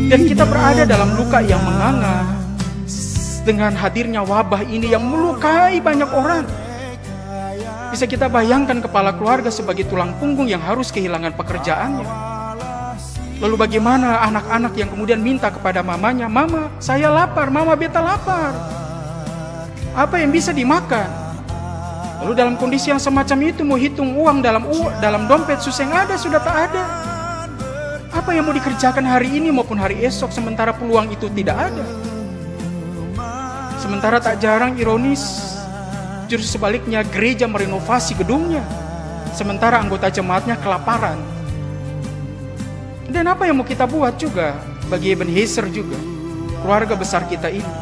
Dan kita berada dalam luka yang menganga dengan hadirnya wabah ini yang melukai banyak orang. Bisa kita bayangkan kepala keluarga sebagai tulang punggung yang harus kehilangan pekerjaannya. Lalu bagaimana anak-anak yang kemudian minta kepada mamanya, "Mama, saya lapar, mama beta lapar. Apa yang bisa dimakan?" Lalu dalam kondisi yang semacam itu mau hitung uang dalam dompet susah yang ada sudah tak ada. Apa yang mau dikerjakan hari ini maupun hari esok sementara peluang itu tidak ada. Sementara tak jarang ironis, justru sebaliknya gereja merenovasi gedungnya, sementara anggota jemaatnya kelaparan. Dan apa yang mau kita buat juga bagi Ebenezer juga, keluarga besar kita ini,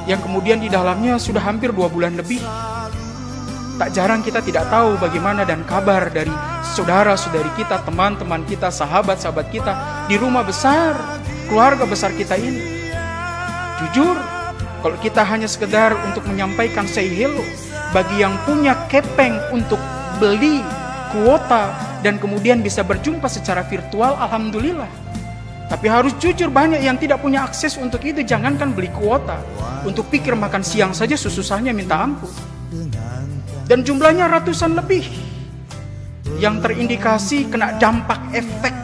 yang kemudian di dalamnya sudah hampir 2 bulan lebih. Tak jarang kita tidak tahu bagaimana dan kabar dari saudara-saudari kita, teman-teman kita, sahabat-sahabat kita di rumah besar, keluarga besar kita ini. Jujur, kalau kita hanya sekedar untuk menyampaikan say hello bagi yang punya kepeng untuk beli kuota dan kemudian bisa berjumpa secara virtual, alhamdulillah. Tapi harus jujur, banyak yang tidak punya akses untuk itu. Jangankan beli kuota, untuk pikir makan siang saja susahnya minta ampun. Dan jumlahnya ratusan lebih yang terindikasi kena dampak efek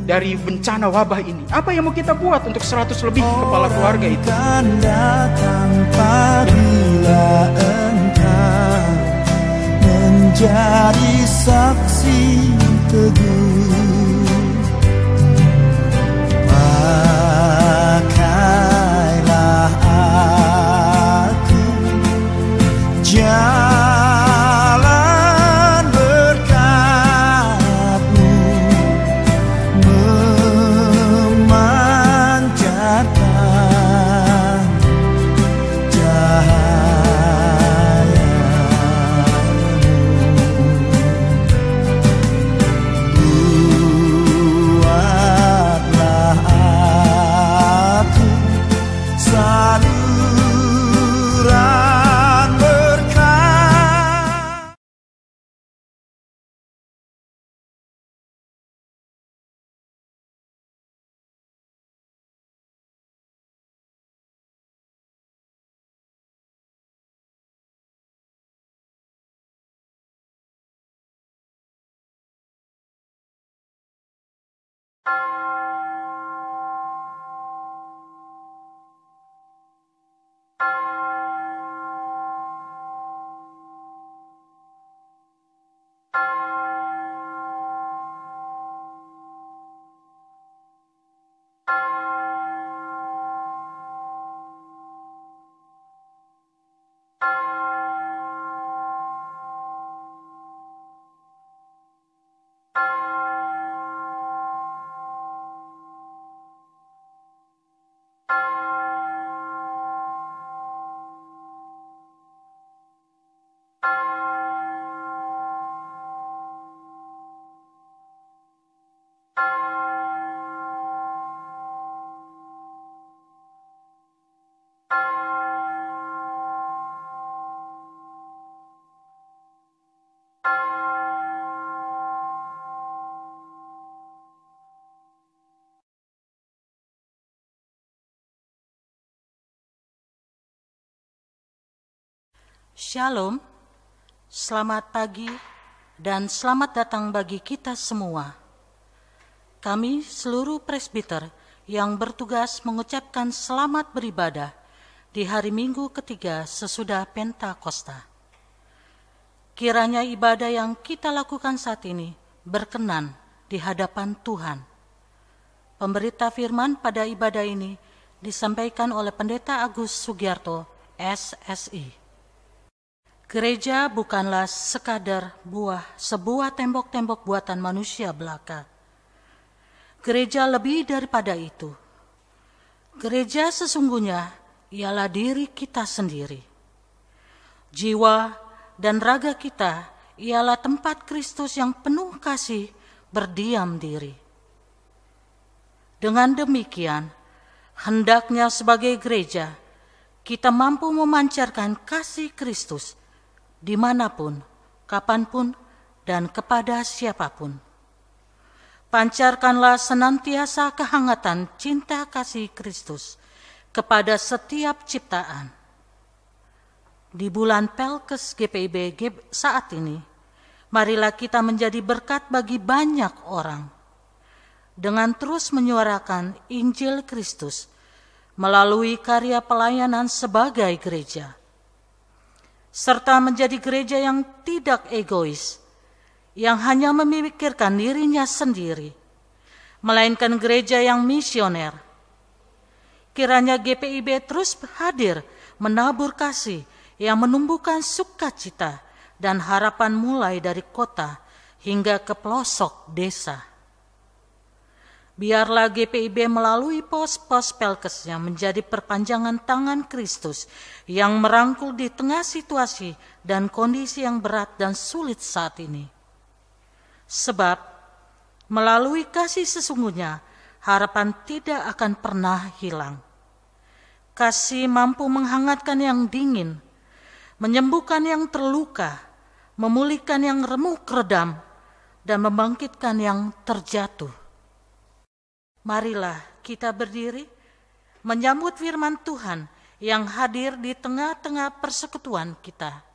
dari bencana wabah ini. Apa yang mau kita buat untuk 100 lebih kepala keluarga itu? Apabila engkau menjadi saksi teguh, pakailah aku jalan berkat-Mu, memancarkan cahaya-Mu. Buatlah aku saluran berkat. Shalom, selamat pagi dan selamat datang bagi kita semua. Kami seluruh presbiter yang bertugas mengucapkan selamat beribadah di hari Minggu ketiga sesudah Pentakosta. Kiranya ibadah yang kita lakukan saat ini berkenan di hadapan Tuhan. Pemberita firman pada ibadah ini disampaikan oleh Pendeta Agus Sugiarto, SSI. Gereja bukanlah sekadar sebuah tembok-tembok buatan manusia belaka. Gereja lebih daripada itu. Gereja sesungguhnya ialah diri kita sendiri. Jiwa dan raga kita ialah tempat Kristus yang penuh kasih berdiam diri. Dengan demikian, hendaknya sebagai gereja, kita mampu memancarkan kasih Kristus dimanapun, kapanpun, dan kepada siapapun. Pancarkanlah senantiasa kehangatan cinta kasih Kristus kepada setiap ciptaan. Di bulan Pelkes GPIB saat ini, marilah kita menjadi berkat bagi banyak orang dengan terus menyuarakan Injil Kristus melalui karya pelayanan sebagai gereja, serta menjadi gereja yang tidak egois, yang hanya memikirkan dirinya sendiri, melainkan gereja yang misioner. Kiranya GPIB terus hadir menabur kasih yang menumbuhkan sukacita dan harapan mulai dari kota hingga ke pelosok desa. Biarlah GPIB melalui pos-pos Pelkesnya menjadi perpanjangan tangan Kristus yang merangkul di tengah situasi dan kondisi yang berat dan sulit saat ini. Sebab melalui kasih sesungguhnya, harapan tidak akan pernah hilang. Kasih mampu menghangatkan yang dingin, menyembuhkan yang terluka, memulihkan yang remuk redam, dan membangkitkan yang terjatuh. Marilah kita berdiri menyambut firman Tuhan yang hadir di tengah-tengah persekutuan kita.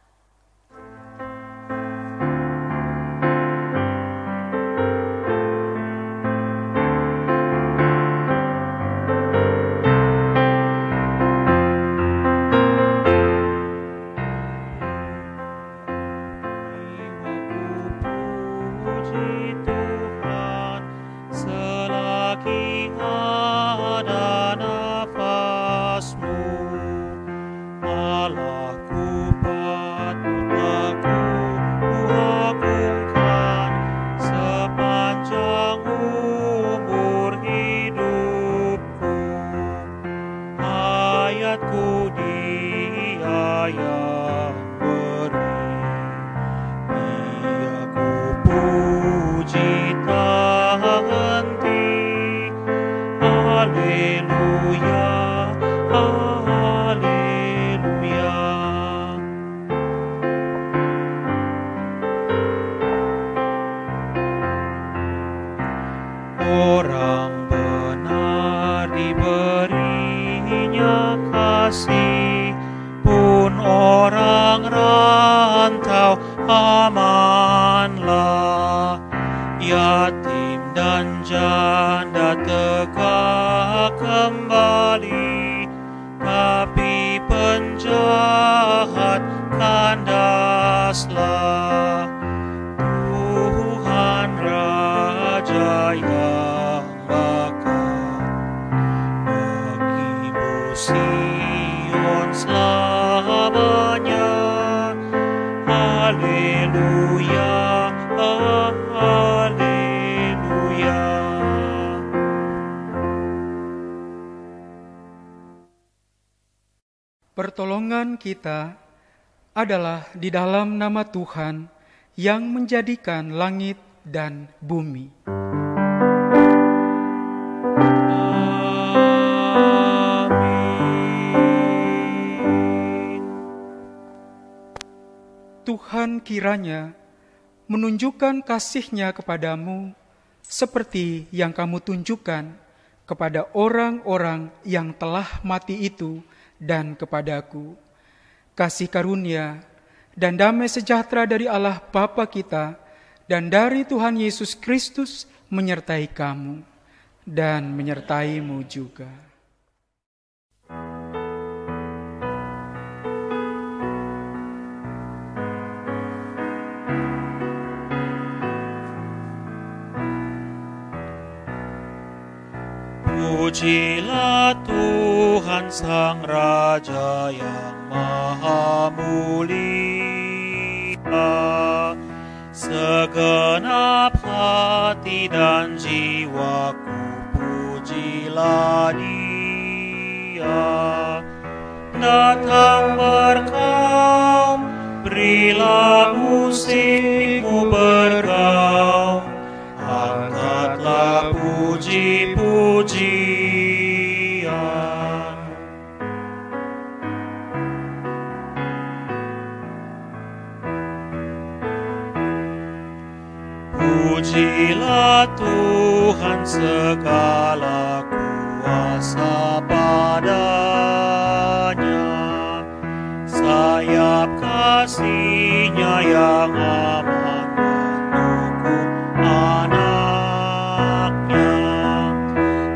Orang benar diberinya kasih, pun orang rantau amanlah. Yatim dan janda tegak kembali, tapi penjahat kandaslah. Tuhan Raja yang bakal bagimu Sion selamanya. Haleluya, haleluya. Pertolongan kita adalah di dalam nama Tuhan yang menjadikan langit dan bumi. Amin. Tuhan kiranya menunjukkan kasih-Nya kepadamu seperti yang kamu tunjukkan kepada orang-orang yang telah mati itu dan kepadaku. Kasih karunia dan damai sejahtera dari Allah Bapa kita dan dari Tuhan Yesus Kristus menyertai kamu dan menyertaimu juga. Pujilah Tuhan Sang Raja yang Maha Mulia. Segenap hati dan jiwaku pujilah Dia. Datang berkaum, berilah musikmu bergaung, angkatlah puji-pujian. Pujilah Tuhan segala kuasa padanya, sayap kasih-Nya yang amat mendukung anak-Nya.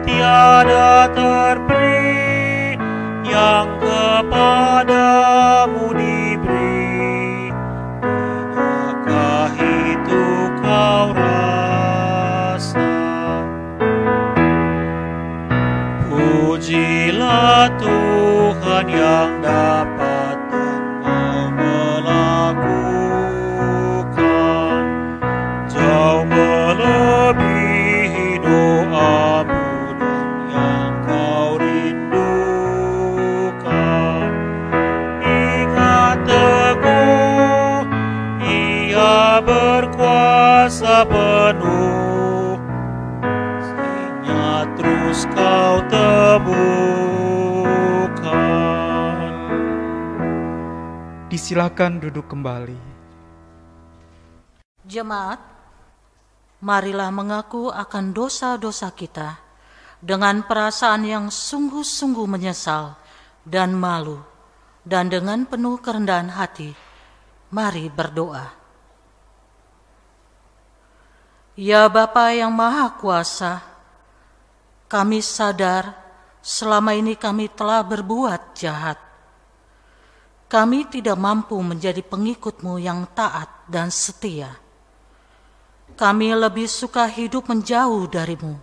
Tiada terperi yang kepadamu diberi, tidakkah itu kau rasa? Pujilah Tuhan yang dapat engkau melakukan, jauh melebihi doamu dan yang kau rindukan. Ingat teguh, Ia berkuasa penuh, kasih-Nya terus kau temukan. Disilakan duduk kembali. Jemaat, marilah mengaku akan dosa-dosa kita dengan perasaan yang sungguh-sungguh menyesal dan malu, dan dengan penuh kerendahan hati, mari berdoa. Ya Bapa yang Maha Kuasa, kami sadar selama ini kami telah berbuat jahat. Kami tidak mampu menjadi pengikut-Mu yang taat dan setia. Kami lebih suka hidup menjauh dari-Mu.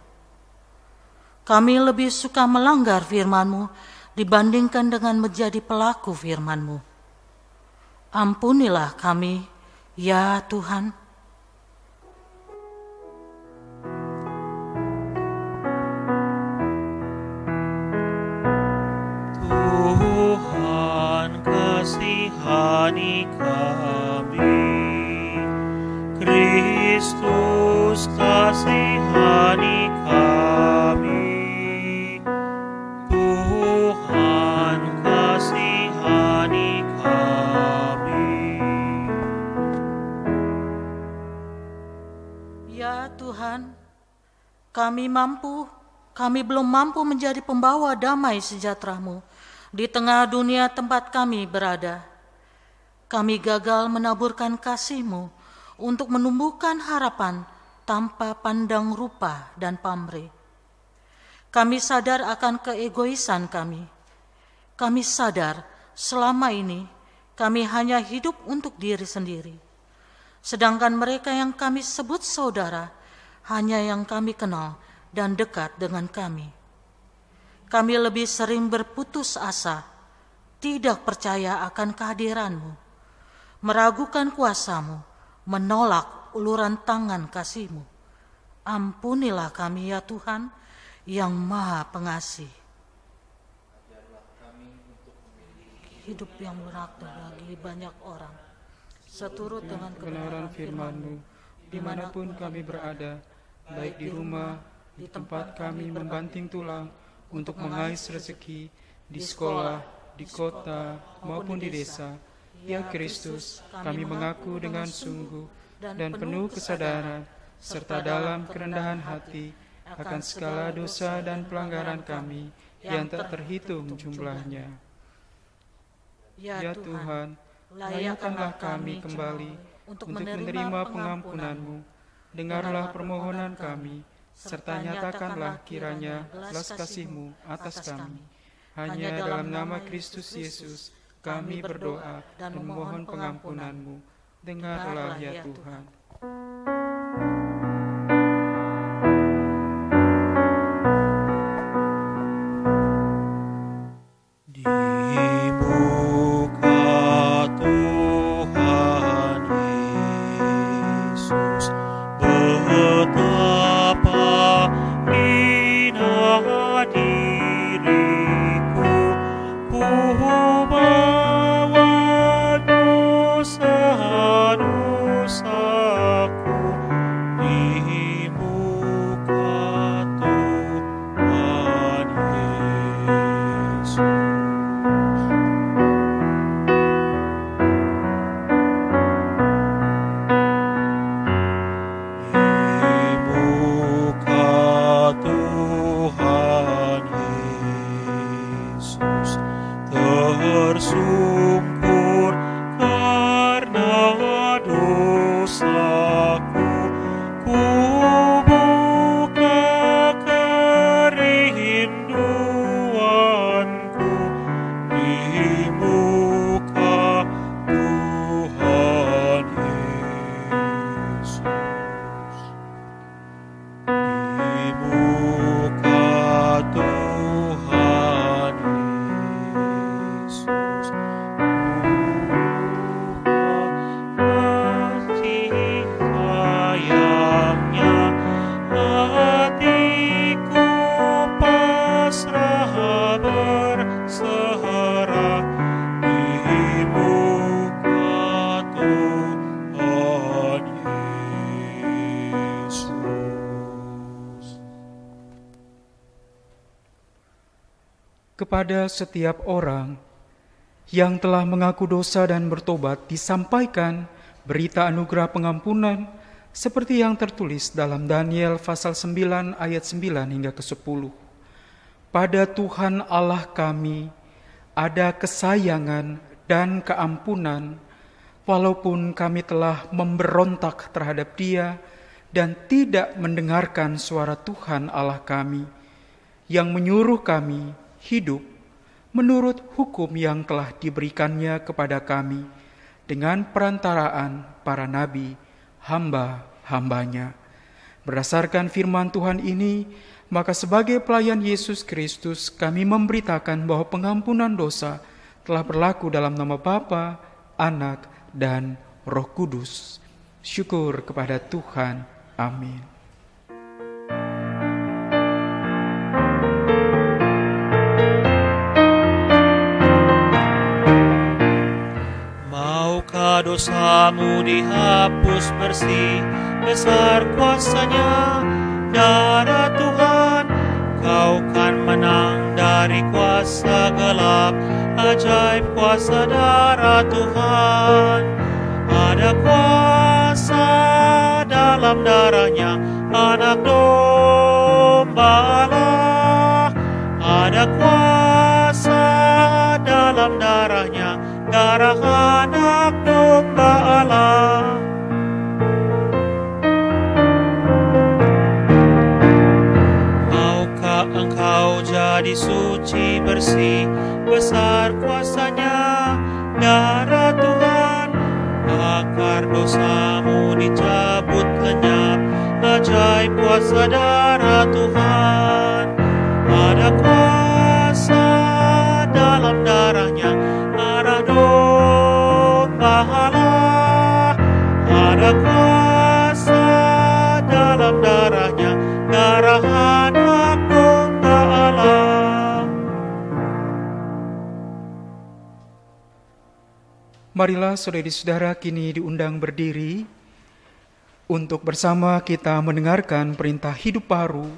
Kami lebih suka melanggar firman-Mu dibandingkan dengan menjadi pelaku firman-Mu. Ampunilah kami, ya Tuhan. Tuhan kasihani kami, Kristus kasihani kami, Tuhan kasihani kami. Ya Tuhan, kami belum mampu menjadi pembawa damai sejahtera-Mu di tengah dunia tempat kami berada. Kami gagal menaburkan kasih-Mu untuk menumbuhkan harapan tanpa pandang rupa dan pamrih. Kami sadar akan keegoisan kami. Kami sadar selama ini kami hanya hidup untuk diri sendiri. Sedangkan mereka yang kami sebut saudara hanya yang kami kenal dan dekat dengan kami. Kami lebih sering berputus asa, tidak percaya akan kehadiran-Mu, meragukan kuasa-Mu, menolak uluran tangan kasih-Mu. Ampunilah kami ya Tuhan yang Maha Pengasih. Hidup yang berarti bagi banyak orang, seturut dengan Kebenaran firman-Mu, dimanapun kami berada, baik di rumah, di tempat kami membanting tulang untuk mengais rezeki, di sekolah, di kota, maupun di desa. Ya Kristus, kami mengaku dengan sungguh dan penuh kesadaran, serta dalam kerendahan hati, akan segala dosa dan pelanggaran kami yang tak terhitung jumlahnya. Ya Tuhan, layakkanlah kami kembali untuk menerima pengampunan-Mu. Dengarlah permohonan kami, serta nyatakanlah kiranya belas kasih-Mu atas kami. Hanya dalam nama Kristus Yesus kami berdoa dan memohon pengampunan-Mu. Dengarlah ya Tuhan. Di muka Tuhan Yesus betapa hina diriku, ku bawa dosa-dosaku. kepada setiap orang yang telah mengaku dosa dan bertobat disampaikan berita anugerah pengampunan seperti yang tertulis dalam Daniel pasal 9 ayat 9 hingga ke-10. Pada Tuhan Allah kami ada kesayangan dan keampunan, walaupun kami telah memberontak terhadap Dia dan tidak mendengarkan suara Tuhan Allah kami, yang menyuruh kami hidup menurut hukum yang telah diberikannya kepada kami dengan perantaraan para nabi, hamba-hambanya. Berdasarkan firman Tuhan ini, maka sebagai pelayan Yesus Kristus, kami memberitakan bahwa pengampunan dosa telah berlaku dalam nama Bapa, Anak, dan Roh Kudus. Syukur kepada Tuhan. Amin. Maukah dosamu dihapus bersih, besar kuasa-Nya, darah Tuhan, kau kan menang dari kuasa gelap, ajaib kuasa darah Tuhan. Ada kuasa dalam darahnya, anak domba Allah. Ada kuasa dalam darahnya, darah anak domba Allah. Engkau jadi suci bersih, besar kuasa-Nya, darah Tuhan, akar dosamu dicabut lenyap, ajaib kuasa darah Tuhan. Ada kuasa dalam darahnya, darah domba Allah. Ada kuasa dalam darahnya, darah anak domba Allah. Marilah saudari-saudara kini diundang berdiri untuk bersama kita mendengarkan perintah hidup baru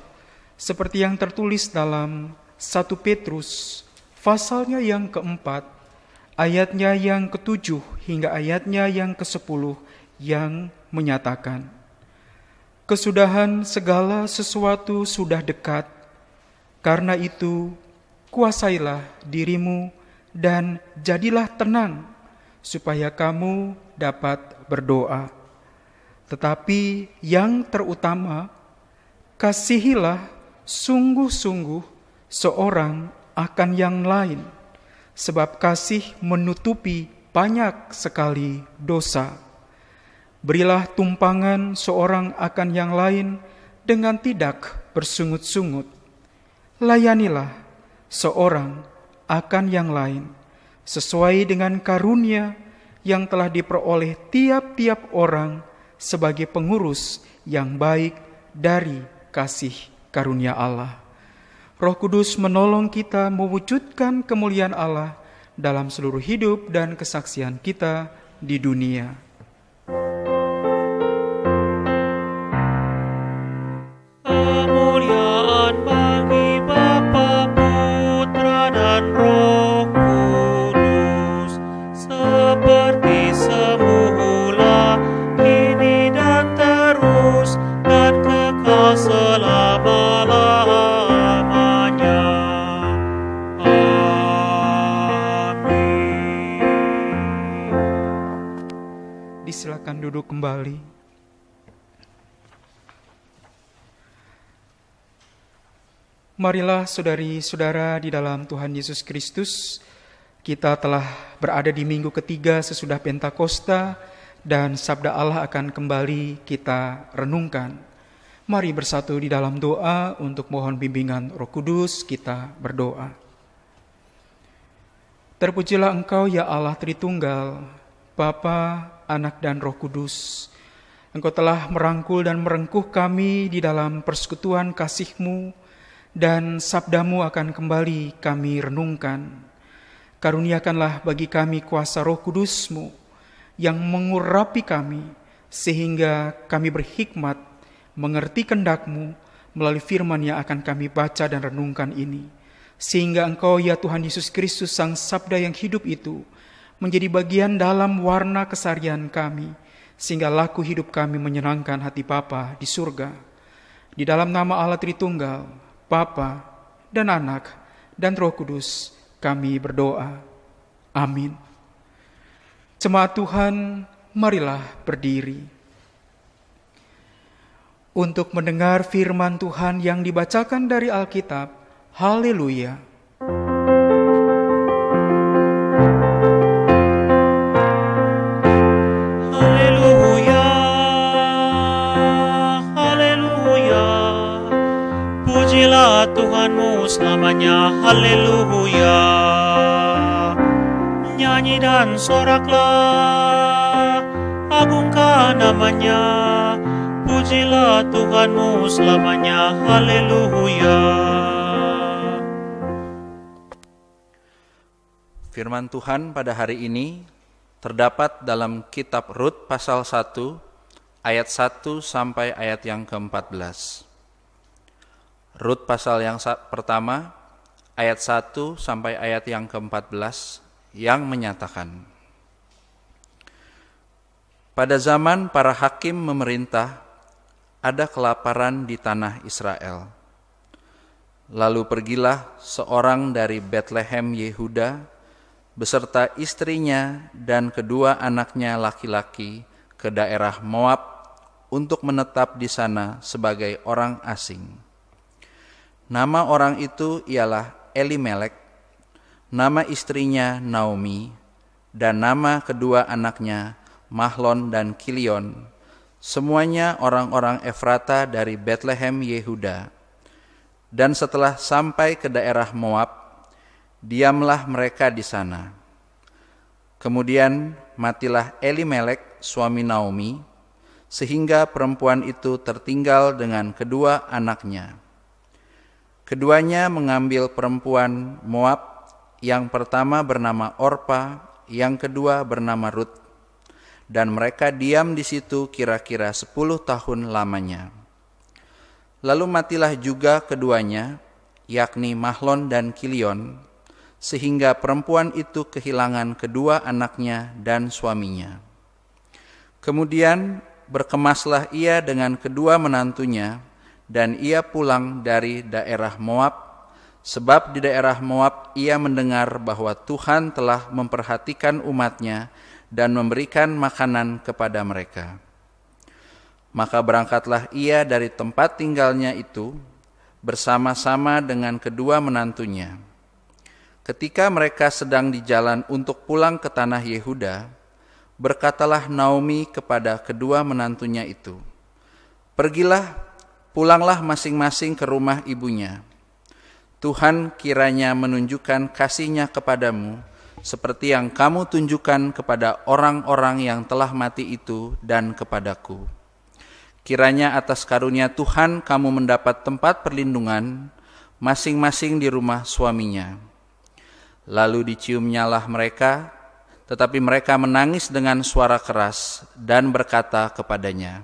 seperti yang tertulis dalam 1 Petrus pasalnya yang keempat, ayatnya yang ke-7 hingga ayatnya yang ke-10 yang menyatakan, kesudahan segala sesuatu sudah dekat, karena itu kuasailah dirimu dan jadilah tenang, supaya kamu dapat berdoa. Tetapi yang terutama, kasihilah sungguh-sungguh seorang akan yang lain, sebab kasih menutupi banyak sekali dosa. Berilah tumpangan seorang akan yang lain dengan tidak bersungut-sungut. Layanilah seorang akan yang lain sesuai dengan karunia yang telah diperoleh tiap-tiap orang sebagai pengurus yang baik dari kasih karunia Allah. Roh Kudus menolong kita mewujudkan kemuliaan Allah dalam seluruh hidup dan kesaksian kita di dunia. Kemuliaan bagi Bapa, Putra, dan Roh Kudus, seperti semula, kini dan terus, dan kekal selama-lamanya. Amin. Disilakan duduk kembali. Marilah saudari-saudara di dalam Tuhan Yesus Kristus, kita telah berada di minggu ketiga sesudah Pentakosta dan sabda Allah akan kembali kita renungkan. Mari bersatu di dalam doa untuk mohon bimbingan Roh Kudus, kita berdoa. Terpujilah Engkau ya Allah Tritunggal, Bapa, Anak dan Roh Kudus. Engkau telah merangkul dan merengkuh kami di dalam persekutuan kasih-Mu, dan sabdamu akan kembali kami renungkan. Karuniakanlah bagi kami kuasa Roh Kudus-Mu yang mengurapi kami, sehingga kami berhikmat mengerti kehendak-Mu melalui firman yang akan kami baca dan renungkan ini. sehingga Engkau ya Tuhan Yesus Kristus Sang Sabda yang hidup itu menjadi bagian dalam warna keseharian kami, sehingga laku hidup kami menyenangkan hati Bapa di surga. Di dalam nama Allah Tritunggal, Bapa dan Anak dan Roh Kudus, kami berdoa. Amin. Jemaat Tuhan, marilah berdiri untuk mendengar firman Tuhan yang dibacakan dari Alkitab. Haleluya. Haleluya, haleluya. Pujilah Tuhanmu selamanya, haleluya. Nyanyi dan soraklah, agungkan namanya. Pujilah Tuhanmu selamanya, haleluya. Firman Tuhan pada hari ini terdapat dalam kitab Rut pasal 1 ayat 1 sampai ayat yang ke-14. Rut pasal yang pertama ayat 1 sampai ayat yang ke-14 yang menyatakan, pada zaman para hakim memerintah, ada kelaparan di tanah Israel. Lalu pergilah seorang dari Betlehem Yehuda beserta istrinya dan kedua anaknya laki-laki ke daerah Moab untuk menetap di sana sebagai orang asing. Nama orang itu ialah Elimelek, nama istrinya Naomi, dan nama kedua anaknya Mahlon dan Kilion, semuanya orang-orang Efrata dari Betlehem Yehuda. Dan setelah sampai ke daerah Moab, diamlah mereka di sana. Kemudian matilah Elimelek, suami Naomi, sehingga perempuan itu tertinggal dengan kedua anaknya. Keduanya mengambil perempuan Moab, yang pertama bernama Orpa, yang kedua bernama Rut, dan mereka diam di situ kira-kira 10 tahun lamanya. Lalu matilah juga keduanya, yakni Mahlon dan Kilion, sehingga perempuan itu kehilangan kedua anaknya dan suaminya. Kemudian berkemaslah ia dengan kedua menantunya, dan ia pulang dari daerah Moab, sebab di daerah Moab ia mendengar bahwa Tuhan telah memperhatikan umatnya dan memberikan makanan kepada mereka. Maka berangkatlah ia dari tempat tinggalnya itu bersama-sama dengan kedua menantunya. Ketika mereka sedang di jalan untuk pulang ke tanah Yehuda, berkatalah Naomi kepada kedua menantunya itu, "Pergilah, pulanglah masing-masing ke rumah ibunya. Tuhan kiranya menunjukkan kasih-Nya kepadamu, seperti yang kamu tunjukkan kepada orang-orang yang telah mati itu dan kepadaku. Kiranya atas karunia Tuhan kamu mendapat tempat perlindungan, masing-masing di rumah suaminya." Lalu diciumnyalah mereka, tetapi mereka menangis dengan suara keras dan berkata kepadanya,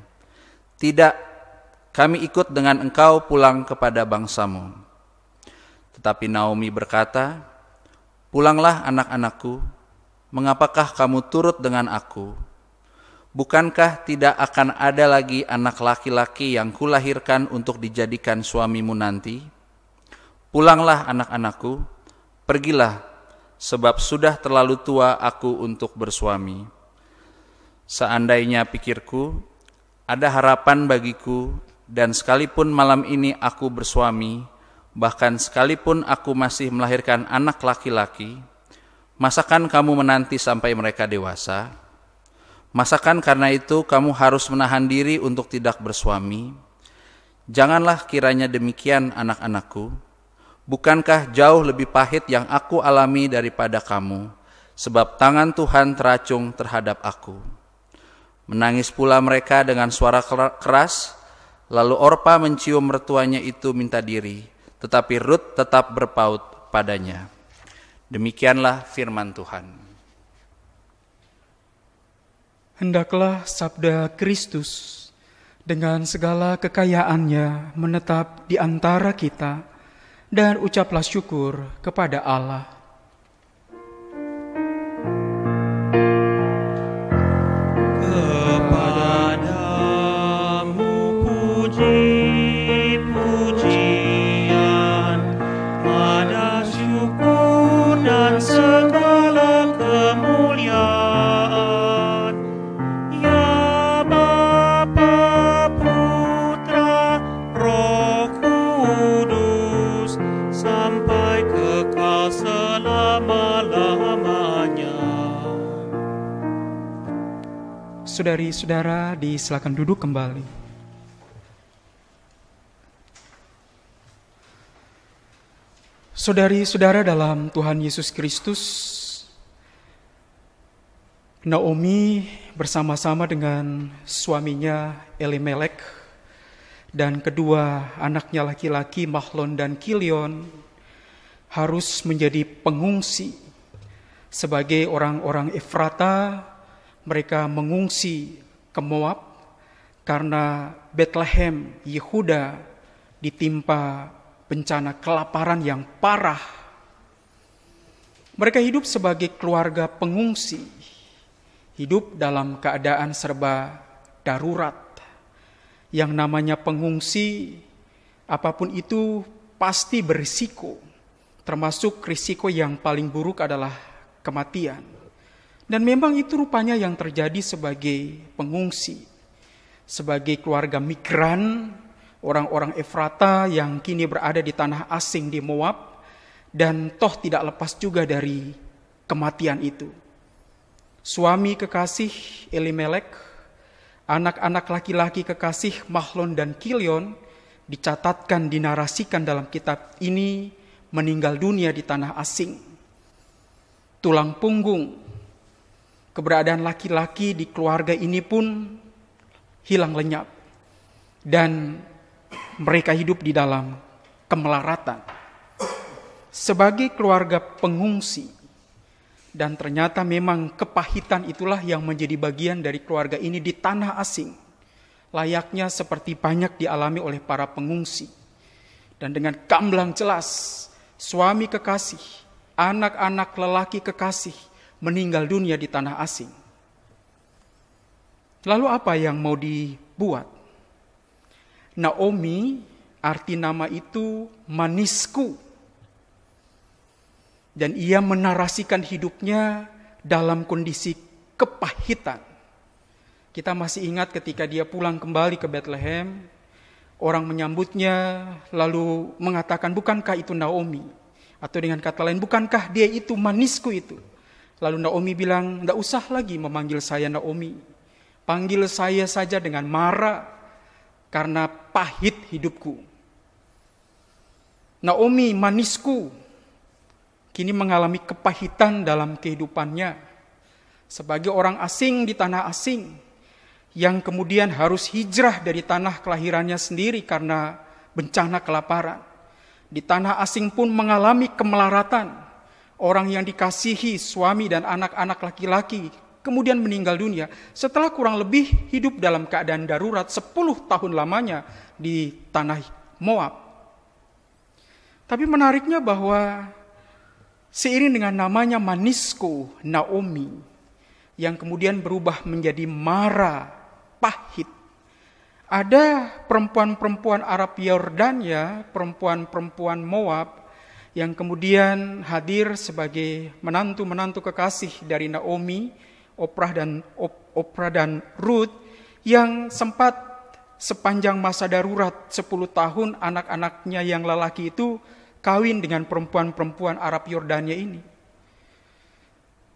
"Tidak, kami ikut dengan engkau pulang kepada bangsamu." Tetapi Naomi berkata, "Pulanglah anak-anakku, mengapakah kamu turut dengan aku? Bukankah tidak akan ada lagi anak laki-laki yang kulahirkan untuk dijadikan suamimu nanti? Pulanglah anak-anakku, pergilah, sebab sudah terlalu tua aku untuk bersuami. Seandainya pikirku, ada harapan bagiku, dan sekalipun malam ini aku bersuami, bahkan sekalipun aku masih melahirkan anak laki-laki, masakan kamu menanti sampai mereka dewasa? Masakan karena itu kamu harus menahan diri untuk tidak bersuami? Janganlah kiranya demikian, anak-anakku. Bukankah jauh lebih pahit yang aku alami daripada kamu, sebab tangan Tuhan teracung terhadap aku." Menangis pula mereka dengan suara keras, lalu Orpa mencium mertuanya itu minta diri, tetapi Rut tetap berpaut padanya. Demikianlah firman Tuhan. Hendaklah sabda Kristus dengan segala kekayaannya menetap di antara kita, dan ucaplah syukur kepada Allah. Kepadamu puji-pujian, ada syukur dan segala kemuliaan. Ya Bapa, Putra, Roh Kudus, sampai kekal selama-lamanya. Saudari-saudara, disilakan duduk kembali. Saudari-saudara dalam Tuhan Yesus Kristus, Naomi bersama-sama dengan suaminya Elimelek dan kedua anaknya laki-laki Mahlon dan Kilion harus menjadi pengungsi. Sebagai orang-orang Efrata, mereka mengungsi ke Moab karena Bethlehem, Yehuda ditimpa bencana kelaparan yang parah. Mereka hidup sebagai keluarga pengungsi, hidup dalam keadaan serba darurat. Yang namanya pengungsi, apapun itu pasti berisiko, termasuk risiko yang paling buruk adalah kematian. Dan memang itu rupanya yang terjadi sebagai pengungsi, sebagai keluarga migran, orang-orang Efrata yang kini berada di tanah asing di Moab, dan toh tidak lepas juga dari kematian itu. Suami kekasih Elimelek, anak-anak laki-laki kekasih Mahlon dan Kilion dicatatkan, dinarasikan dalam kitab ini meninggal dunia di tanah asing. Tulang punggung keberadaan laki-laki di keluarga ini pun hilang lenyap. Dan mereka hidup di dalam kemelaratan. Sebagai keluarga pengungsi. Dan ternyata memang kepahitan itulah yang menjadi bagian dari keluarga ini di tanah asing. Layaknya seperti banyak dialami oleh para pengungsi. Dan dengan gamblang jelas, suami kekasih, anak-anak lelaki kekasih, meninggal dunia di tanah asing. Lalu apa yang mau dibuat? Naomi, arti nama itu manisku. Dan ia menarasikan hidupnya dalam kondisi kepahitan. Kita masih ingat ketika dia pulang kembali ke Bethlehem, orang menyambutnya lalu mengatakan, bukankah itu Naomi? Atau dengan kata lain, bukankah dia itu manisku itu? Lalu Naomi bilang, tidak usah lagi memanggil saya Naomi. Panggil saya saja dengan Mara, karena pahit hidupku. Naomi, manisku, kini mengalami kepahitan dalam kehidupannya. Sebagai orang asing di tanah asing, yang kemudian harus hijrah dari tanah kelahirannya sendiri karena bencana kelaparan. Di tanah asing pun mengalami kemelaratan. Orang yang dikasihi suami dan anak-anak laki-laki kemudian meninggal dunia setelah kurang lebih hidup dalam keadaan darurat 10 tahun lamanya di tanah Moab. Tapi menariknya bahwa seiring dengan namanya manisku, Naomi, yang kemudian berubah menjadi Mara, pahit, ada perempuan-perempuan Arab Yordania, perempuan-perempuan Moab, yang kemudian hadir sebagai menantu-menantu kekasih dari Naomi, Oprah dan Ruth, yang sempat sepanjang masa darurat 10 tahun anak-anaknya yang lelaki itu kawin dengan perempuan-perempuan Arab Yordania ini.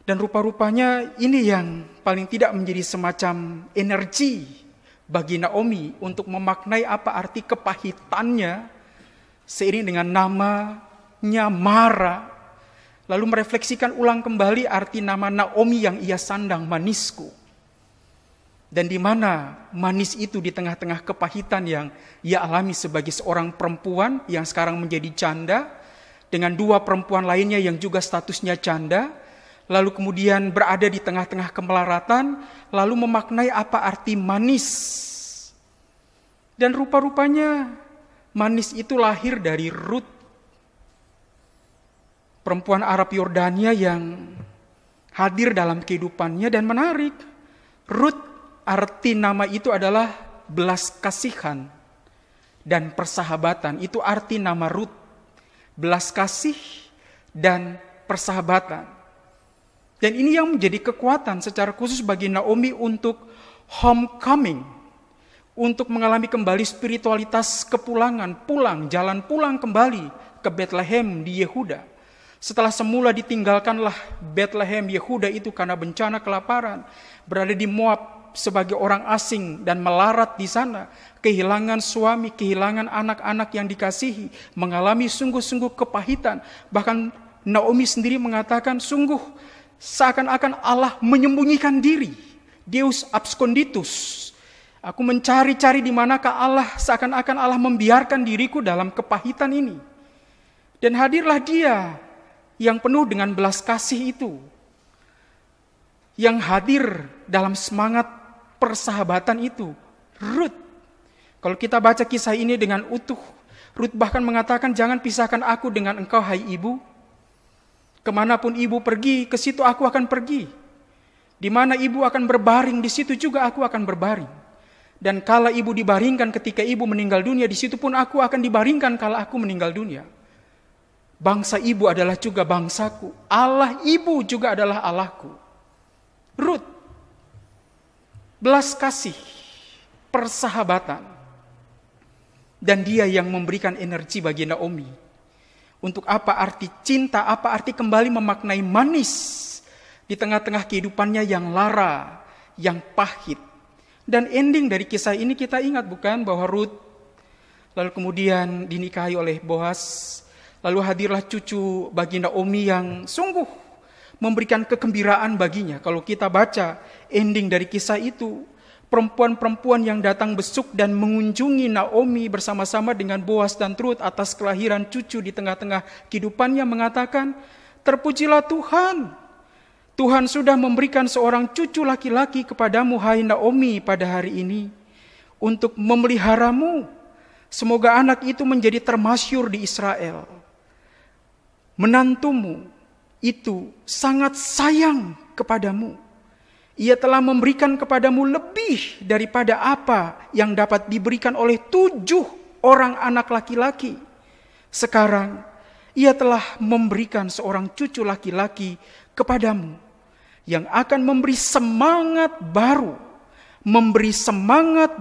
Dan rupa-rupanya ini yang paling tidak menjadi semacam energi bagi Naomi untuk memaknai apa arti kepahitannya seiring dengan namanya Mara, lalu merefleksikan ulang kembali arti nama Naomi yang ia sandang, manisku. Dan di mana manis itu di tengah-tengah kepahitan yang ia alami sebagai seorang perempuan yang sekarang menjadi janda, dengan dua perempuan lainnya yang juga statusnya janda, lalu kemudian berada di tengah-tengah kemelaratan, lalu memaknai apa arti manis. Dan rupa-rupanya manis itu lahir dari Ruth, perempuan Arab Yordania yang hadir dalam kehidupannya. Dan menarik, Rut, arti nama itu adalah belas kasihan dan persahabatan. Itu arti nama Rut, belas kasih dan persahabatan. Dan ini yang menjadi kekuatan secara khusus bagi Naomi untuk homecoming, untuk mengalami kembali spiritualitas kepulangan, jalan pulang kembali ke Bethlehem di Yehuda. Setelah semula ditinggalkanlah Bethlehem Yehuda itu karena bencana kelaparan, berada di Moab sebagai orang asing dan melarat di sana, kehilangan suami, kehilangan anak-anak yang dikasihi, mengalami sungguh-sungguh kepahitan. Bahkan Naomi sendiri mengatakan, sungguh seakan-akan Allah menyembunyikan diri, Deus absconditus. Aku mencari-cari di manakah Allah, seakan-akan Allah membiarkan diriku dalam kepahitan ini. Dan hadirlah Dia yang penuh dengan belas kasih itu, yang hadir dalam semangat persahabatan itu, Rut. Kalau kita baca kisah ini dengan utuh, Rut bahkan mengatakan, jangan pisahkan aku dengan engkau, hai ibu. Kemanapun ibu pergi, ke situ aku akan pergi. Di mana ibu akan berbaring, di situ juga aku akan berbaring. Dan kala ibu dibaringkan ketika ibu meninggal dunia, di situ pun aku akan dibaringkan kala aku meninggal dunia. Bangsa ibu adalah juga bangsaku. Allah ibu juga adalah Allahku. Rut. Belas kasih. Persahabatan. Dan dia yang memberikan energi bagi Naomi. Untuk apa arti cinta, apa arti kembali memaknai manis. Di tengah-tengah kehidupannya yang lara, yang pahit. Dan ending dari kisah ini kita ingat bukan bahwa Rut lalu kemudian dinikahi oleh Boaz. Lalu hadirlah cucu bagi Naomi yang sungguh memberikan kegembiraan baginya. Kalau kita baca ending dari kisah itu, perempuan-perempuan yang datang besuk dan mengunjungi Naomi bersama-sama dengan Boaz dan Rut atas kelahiran cucu di tengah-tengah kehidupannya mengatakan, terpujilah Tuhan. Tuhan sudah memberikan seorang cucu laki-laki kepadamu, hai Naomi, pada hari ini, untuk memeliharamu. Semoga anak itu menjadi termasyur di Israel. Menantumu itu sangat sayang kepadamu. Ia telah memberikan kepadamu lebih daripada apa yang dapat diberikan oleh 7 orang anak laki-laki. Sekarang ia telah memberikan seorang cucu laki-laki kepadamu yang akan memberi semangat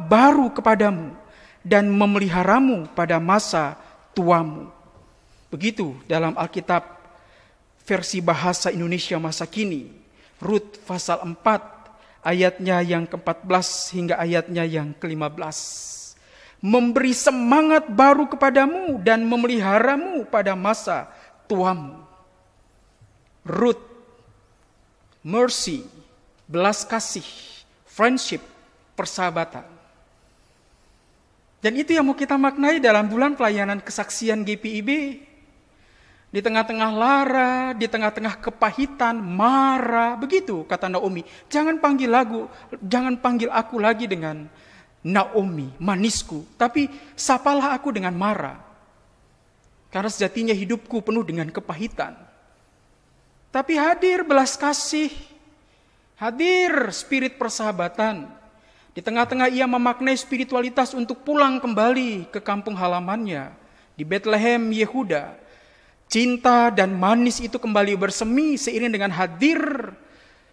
baru kepadamu dan memeliharamu pada masa tuamu. Begitu dalam Alkitab versi bahasa Indonesia masa kini, Rut pasal 4 ayatnya yang ke-14 hingga ayatnya yang ke-15. Memberi semangat baru kepadamu dan memeliharamu pada masa tuamu. Rut, mercy, belas kasih, friendship, persahabatan. Dan itu yang mau kita maknai dalam bulan pelayanan kesaksian GPIB. Di tengah-tengah lara, di tengah-tengah kepahitan, marah, begitu kata Naomi. Jangan panggil aku lagi dengan Naomi, manisku, tapi sapalah aku dengan Mara. Karena sejatinya hidupku penuh dengan kepahitan. Tapi hadir belas kasih, hadir spirit persahabatan. Di tengah-tengah ia memaknai spiritualitas untuk pulang kembali ke kampung halamannya di Bethlehem Yehuda. Cinta dan manis itu kembali bersemi seiring dengan hadir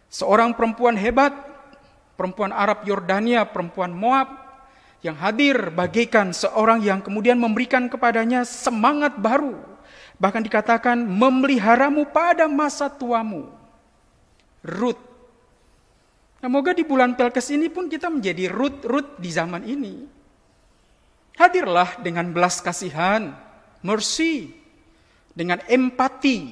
seorang perempuan hebat, perempuan Arab Yordania, perempuan Moab, yang hadir bagaikan seorang yang kemudian memberikan kepadanya semangat baru. Bahkan dikatakan memeliharamu pada masa tuamu. Rut. Semoga di bulan Pelkes ini pun kita menjadi Rut di zaman ini. Hadirlah dengan belas kasihan, mercy, dengan empati,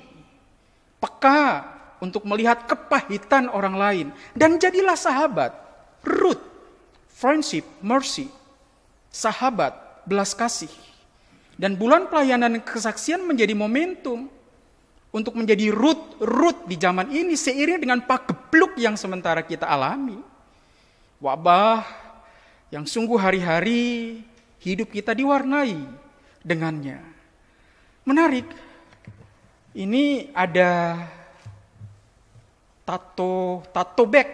peka untuk melihat kepahitan orang lain. Dan jadilah sahabat, Rut, friendship, mercy, sahabat, belas kasih. Dan bulan pelayanan kesaksian menjadi momentum untuk menjadi Rut di zaman ini seiring dengan pagebluk yang sementara kita alami. Wabah yang sungguh hari-hari hidup kita diwarnai dengannya. Menarik. Ini ada tato bag.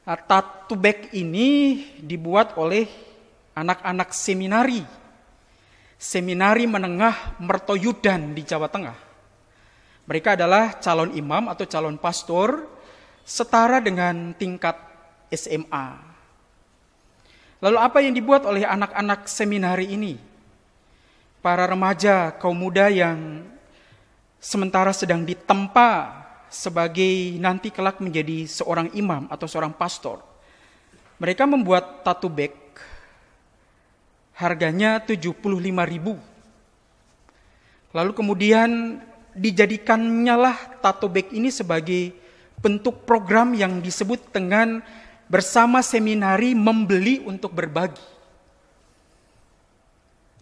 Nah, tato bag ini dibuat oleh anak-anak seminari menengah Mertoyudan di Jawa Tengah. Mereka adalah calon imam atau calon pastor setara dengan tingkat SMA. Lalu apa yang dibuat oleh anak-anak seminari ini? Para remaja kaum muda yang sementara sedang ditempa sebagai nanti kelak menjadi seorang imam atau seorang pastor. Mereka membuat tato bag, harganya 75.000. Lalu kemudian dijadikannya lah tato bag ini sebagai bentuk program yang disebut dengan bersama seminari membeli untuk berbagi.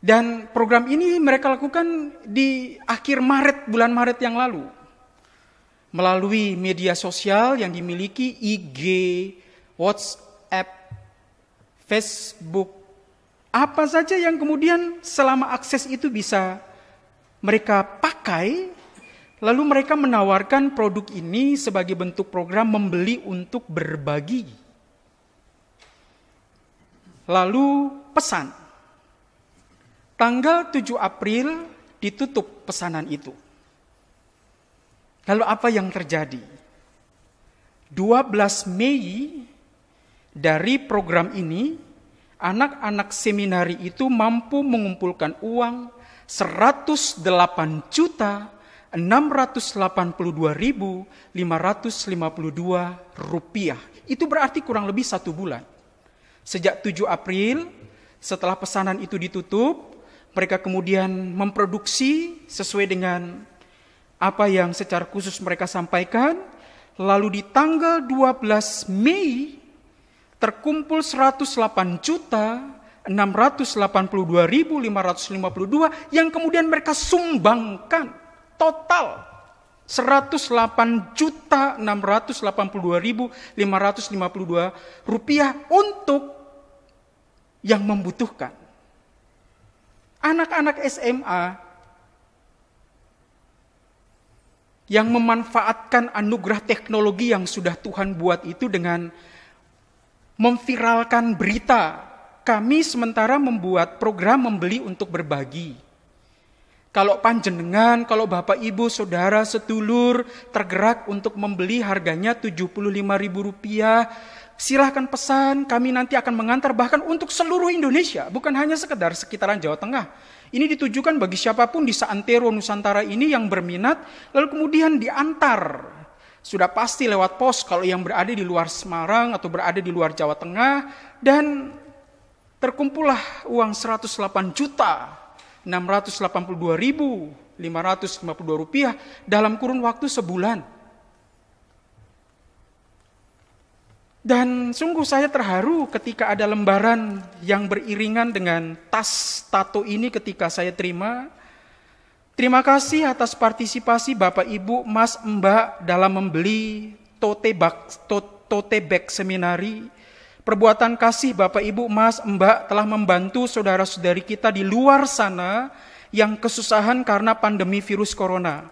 Dan program ini mereka lakukan di akhir bulan Maret yang lalu. Melalui media sosial yang dimiliki, IG, WhatsApp, Facebook, apa saja yang kemudian selama akses itu bisa mereka pakai, lalu mereka menawarkan produk ini sebagai bentuk program membeli untuk berbagi. Lalu pesan. Tanggal 7 April ditutup pesanan itu. Lalu apa yang terjadi? 12 Mei dari program ini, anak-anak seminari itu mampu mengumpulkan uang 108.682.552 rupiah. Itu berarti kurang lebih 1 bulan. Sejak 7 April, setelah pesanan itu ditutup, mereka kemudian memproduksi sesuai dengan apa yang secara khusus mereka sampaikan. Lalu di tanggal 12 Mei, terkumpul 108.682.552 yang kemudian mereka sumbangkan total 108.682.552 rupiah untuk yang membutuhkan. Anak-anak SMA yang memanfaatkan anugerah teknologi yang sudah Tuhan buat itu dengan memviralkan berita. Kami sementara membuat program membeli untuk berbagi. Kalau panjenengan, kalau Bapak Ibu, Saudara, sedulur tergerak untuk membeli harganya Rp75.000, silahkan pesan, kami nanti akan mengantar bahkan untuk seluruh Indonesia, bukan hanya sekedar sekitaran Jawa Tengah. Ini ditujukan bagi siapapun di seantero Nusantara ini yang berminat, lalu kemudian diantar. Sudah pasti lewat pos kalau yang berada di luar Semarang atau berada di luar Jawa Tengah, dan terkumpullah uang 108.682.552 rupiah dalam kurun waktu sebulan. Dan sungguh saya terharu ketika ada lembaran yang beriringan dengan tas tato ini ketika saya terima. Terima kasih atas partisipasi Bapak Ibu, Mas, Mbak dalam membeli tote bag seminari. Perbuatan kasih Bapak Ibu, Mas, Mbak telah membantu saudara-saudari kita di luar sana yang kesusahan karena pandemi virus corona.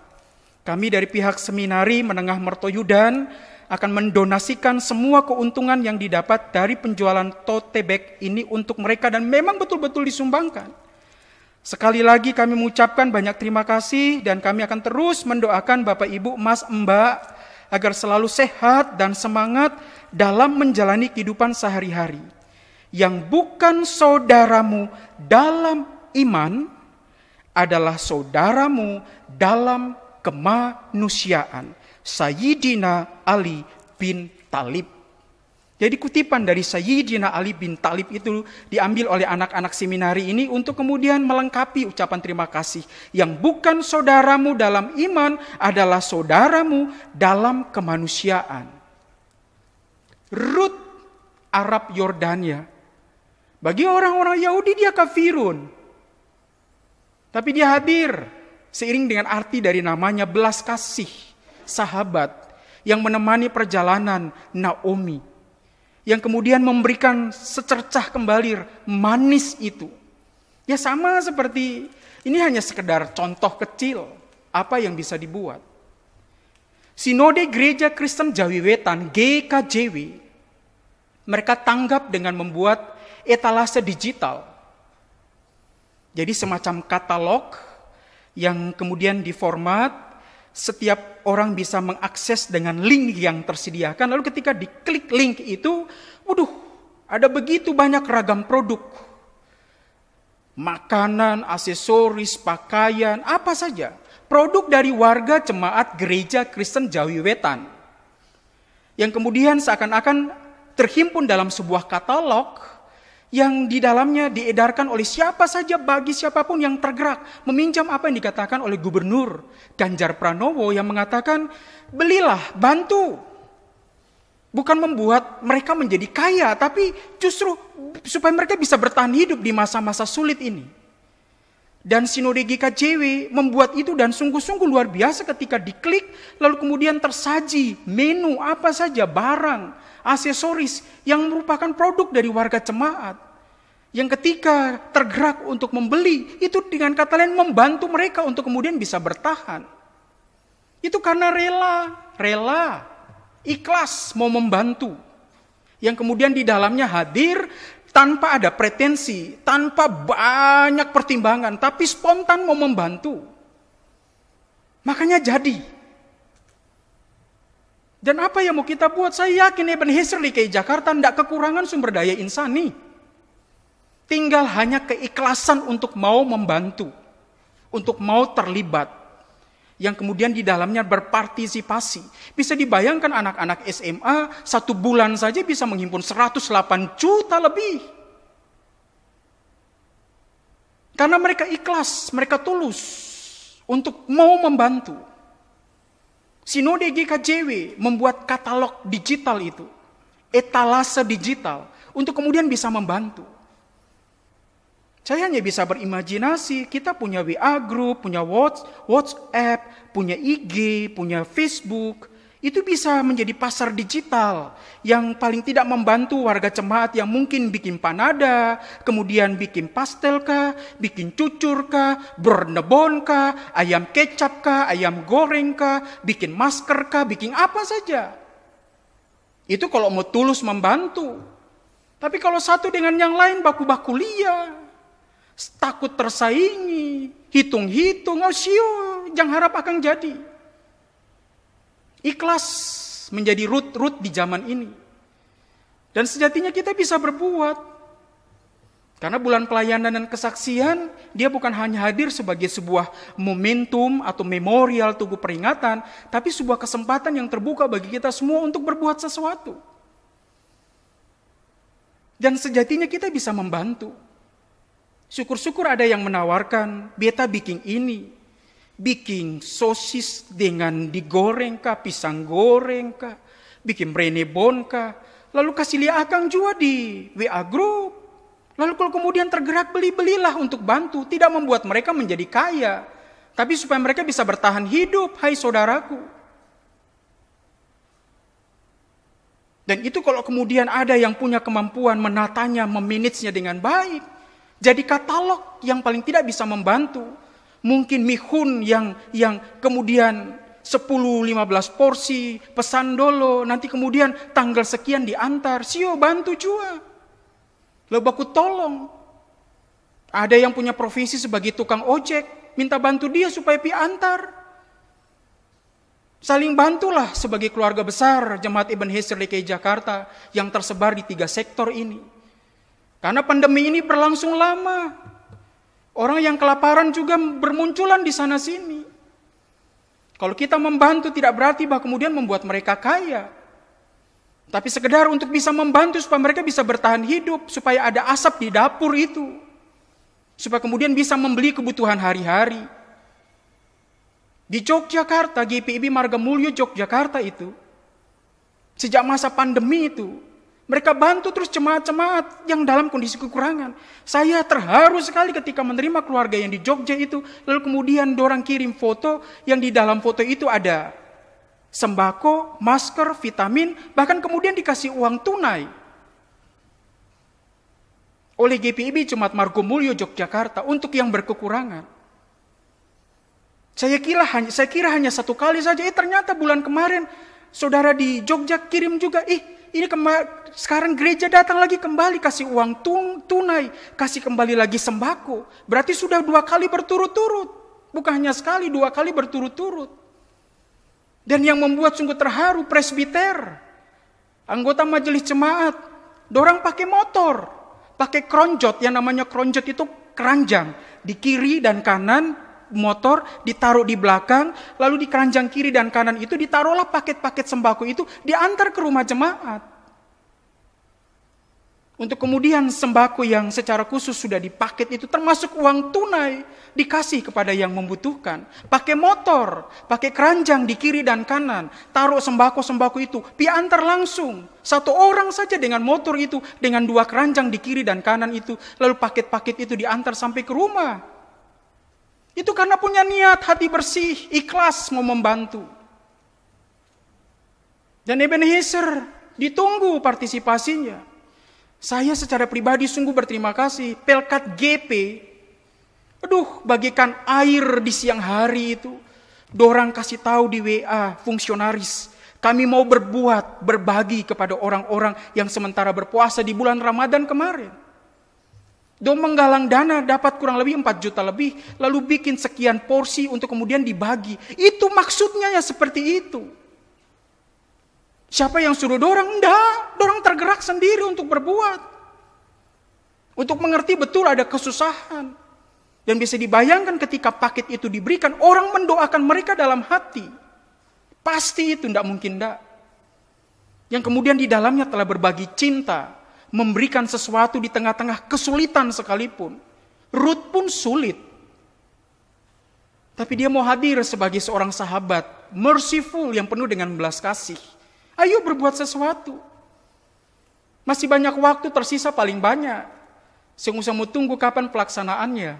Kami dari pihak seminari Menengah Mertoyudan akan mendonasikan semua keuntungan yang didapat dari penjualan tote bag ini untuk mereka dan memang betul-betul disumbangkan. Sekali lagi kami mengucapkan banyak terima kasih dan kami akan terus mendoakan Bapak Ibu, Mas, Mbak agar selalu sehat dan semangat dalam menjalani kehidupan sehari-hari. Yang bukan saudaramu dalam iman adalah saudaramu dalam kemanusiaan. Sayyidina Ali bin Thalib. Jadi kutipan dari Sayyidina Ali bin Thalib itu diambil oleh anak-anak seminari ini untuk kemudian melengkapi ucapan terima kasih. Yang bukan saudaramu dalam iman adalah saudaramu dalam kemanusiaan. Rut, Arab Yordania. Bagi orang-orang Yahudi dia kafirun. Tapi dia hadir seiring dengan arti dari namanya belas kasih. Sahabat yang menemani perjalanan Naomi, yang kemudian memberikan secercah kembali manis itu. Ya sama seperti, ini hanya sekedar contoh kecil apa yang bisa dibuat. Sinode Gereja Kristen Jawi Wetan, GKJW, mereka tanggap dengan membuat etalase digital. Jadi semacam katalog yang kemudian diformat, setiap orang bisa mengakses dengan link yang tersediakan. Lalu ketika diklik link itu, ada begitu banyak ragam produk. Makanan, aksesoris, pakaian, apa saja. Produk dari warga jemaat Gereja Kristen Jawi Wetan. Yang kemudian seakan-akan terhimpun dalam sebuah katalog yang di dalamnya diedarkan oleh siapa saja bagi siapapun yang tergerak. Meminjam apa yang dikatakan oleh Gubernur Ganjar Pranowo yang mengatakan, belilah, bantu. Bukan membuat mereka menjadi kaya, tapi justru supaya mereka bisa bertahan hidup di masa-masa sulit ini. Dan Sinode GKJW membuat itu dan sungguh-sungguh luar biasa ketika diklik, lalu kemudian tersaji menu apa saja, barang, aksesoris yang merupakan produk dari warga jemaat. Yang ketika tergerak untuk membeli, itu dengan kata lain membantu mereka untuk kemudian bisa bertahan. Itu karena rela. Ikhlas mau membantu. Yang kemudian di dalamnya hadir tanpa ada pretensi, tanpa banyak pertimbangan, tapi spontan mau membantu. Makanya jadi. Dan apa yang mau kita buat? Saya yakin Ebenezer DKI Jakarta tidak kekurangan sumber daya insani. Tinggal hanya keikhlasan untuk mau membantu, untuk mau terlibat. Yang kemudian di dalamnya berpartisipasi. Bisa dibayangkan anak-anak SMA 1 bulan saja bisa menghimpun 108 juta lebih. Karena mereka ikhlas, mereka tulus untuk mau membantu. Sinode GKJW membuat katalog digital itu, etalase digital, untuk kemudian bisa membantu. Saya hanya bisa berimajinasi, kita punya WA group, punya WhatsApp, punya IG, punya Facebook. Itu bisa menjadi pasar digital yang paling tidak membantu warga jemaat yang mungkin bikin panada, kemudian bikin pastel kah, bikin cucur kah, bernebon kah, ayam kecap kah, ayam goreng kah, bikin masker kah, bikin apa saja. Itu kalau mau tulus membantu. Tapi kalau satu dengan yang lain baku-baku lia, takut tersaingi, hitung-hitung, jangan harap akan jadi. Ikhlas menjadi root di zaman ini. Dan sejatinya kita bisa berbuat. Karena bulan pelayanan dan kesaksian, dia bukan hanya hadir sebagai sebuah momentum atau memorial tugu peringatan, tapi sebuah kesempatan yang terbuka bagi kita semua untuk berbuat sesuatu. Dan sejatinya kita bisa membantu. Syukur-syukur ada yang menawarkan, beta bikin ini, bikin sosis dengan digoreng kah, pisang goreng kah, bikin brenebon kah, lalu kasih lihat akang juga di WA group. Lalu kalau kemudian tergerak belilah untuk bantu, tidak membuat mereka menjadi kaya, tapi supaya mereka bisa bertahan hidup, hai saudaraku. Dan itu kalau kemudian ada yang punya kemampuan menatanya, memanagenya dengan baik, jadi katalog yang paling tidak bisa membantu. Mungkin mihun yang kemudian 10-15 porsi, pesan dulu, nanti kemudian tanggal sekian diantar. Sio bantu juga. Lalu baku tolong. Ada yang punya profesi sebagai tukang ojek, minta bantu dia supaya pi antar. Saling bantulah sebagai keluarga besar Jemaat Ebenezer DKI Jakarta yang tersebar di 3 sektor ini. Karena pandemi ini berlangsung lama. Orang yang kelaparan juga bermunculan di sana sini. Kalau kita membantu tidak berarti bahwa kemudian membuat mereka kaya. Tapi sekedar untuk bisa membantu supaya mereka bisa bertahan hidup. Supaya ada asap di dapur itu. Supaya kemudian bisa membeli kebutuhan hari-hari. Di Yogyakarta, GPIB Marga Mulyo Yogyakarta itu. Sejak masa pandemi itu. Mereka bantu terus jemaat-jemaat yang dalam kondisi kekurangan. Saya terharu sekali ketika menerima keluarga yang di Jogja itu. Lalu kemudian dorang kirim foto yang di dalam foto itu ada sembako, masker, vitamin, bahkan kemudian dikasih uang tunai. oleh GPIB Jemaat Margomulyo Yogyakarta untuk yang berkekurangan. Saya kira hanya satu kali saja. Ternyata bulan kemarin saudara di Jogja kirim juga. Ini sekarang gereja datang lagi kembali kasih uang tunai, kasih kembali lagi sembako. Berarti sudah 2 kali berturut-turut. Bukan hanya sekali, 2 kali berturut-turut. Dan yang membuat sungguh terharu, presbiter, anggota majelis jemaat, dorang pakai motor, pakai kronjot. Yang namanya kronjot itu keranjang di kiri dan kanan. Motor ditaruh di belakang, lalu di keranjang kiri dan kanan itu ditaruhlah paket-paket sembako itu, diantar ke rumah jemaat. Untuk kemudian sembako yang secara khusus sudah dipaket itu termasuk uang tunai dikasih kepada yang membutuhkan. Pakai motor, pakai keranjang di kiri dan kanan, taruh sembako-sembako itu, diantar langsung. 1 orang saja dengan motor itu, dengan 2 keranjang di kiri dan kanan itu, lalu paket-paket itu diantar sampai ke rumah. Itu karena punya niat, hati bersih, ikhlas mau membantu. Dan Ebenezer ditunggu partisipasinya. Saya secara pribadi sungguh berterima kasih. Pelkat GP, bagikan air di siang hari itu. Dorang kasih tahu di WA fungsionaris. Kami mau berbuat, berbagi kepada orang-orang yang sementara berpuasa di bulan Ramadan kemarin. Menggalang dana dapat kurang lebih 4 juta lebih, lalu bikin sekian porsi untuk kemudian dibagi. Itu maksudnya ya seperti itu. Siapa yang suruh dorang? Enggak, dorang tergerak sendiri untuk berbuat. Untuk mengerti betul ada kesusahan. Dan bisa dibayangkan ketika paket itu diberikan, orang mendoakan mereka dalam hati. Pasti itu, enggak mungkin enggak. Yang kemudian di dalamnya telah berbagi cinta, memberikan sesuatu di tengah-tengah kesulitan sekalipun. Ruth pun sulit. Tapi dia mau hadir sebagai seorang sahabat, merciful yang penuh dengan belas kasih. Ayo berbuat sesuatu. Masih banyak waktu tersisa paling banyak. Saya mau tunggu kapan pelaksanaannya.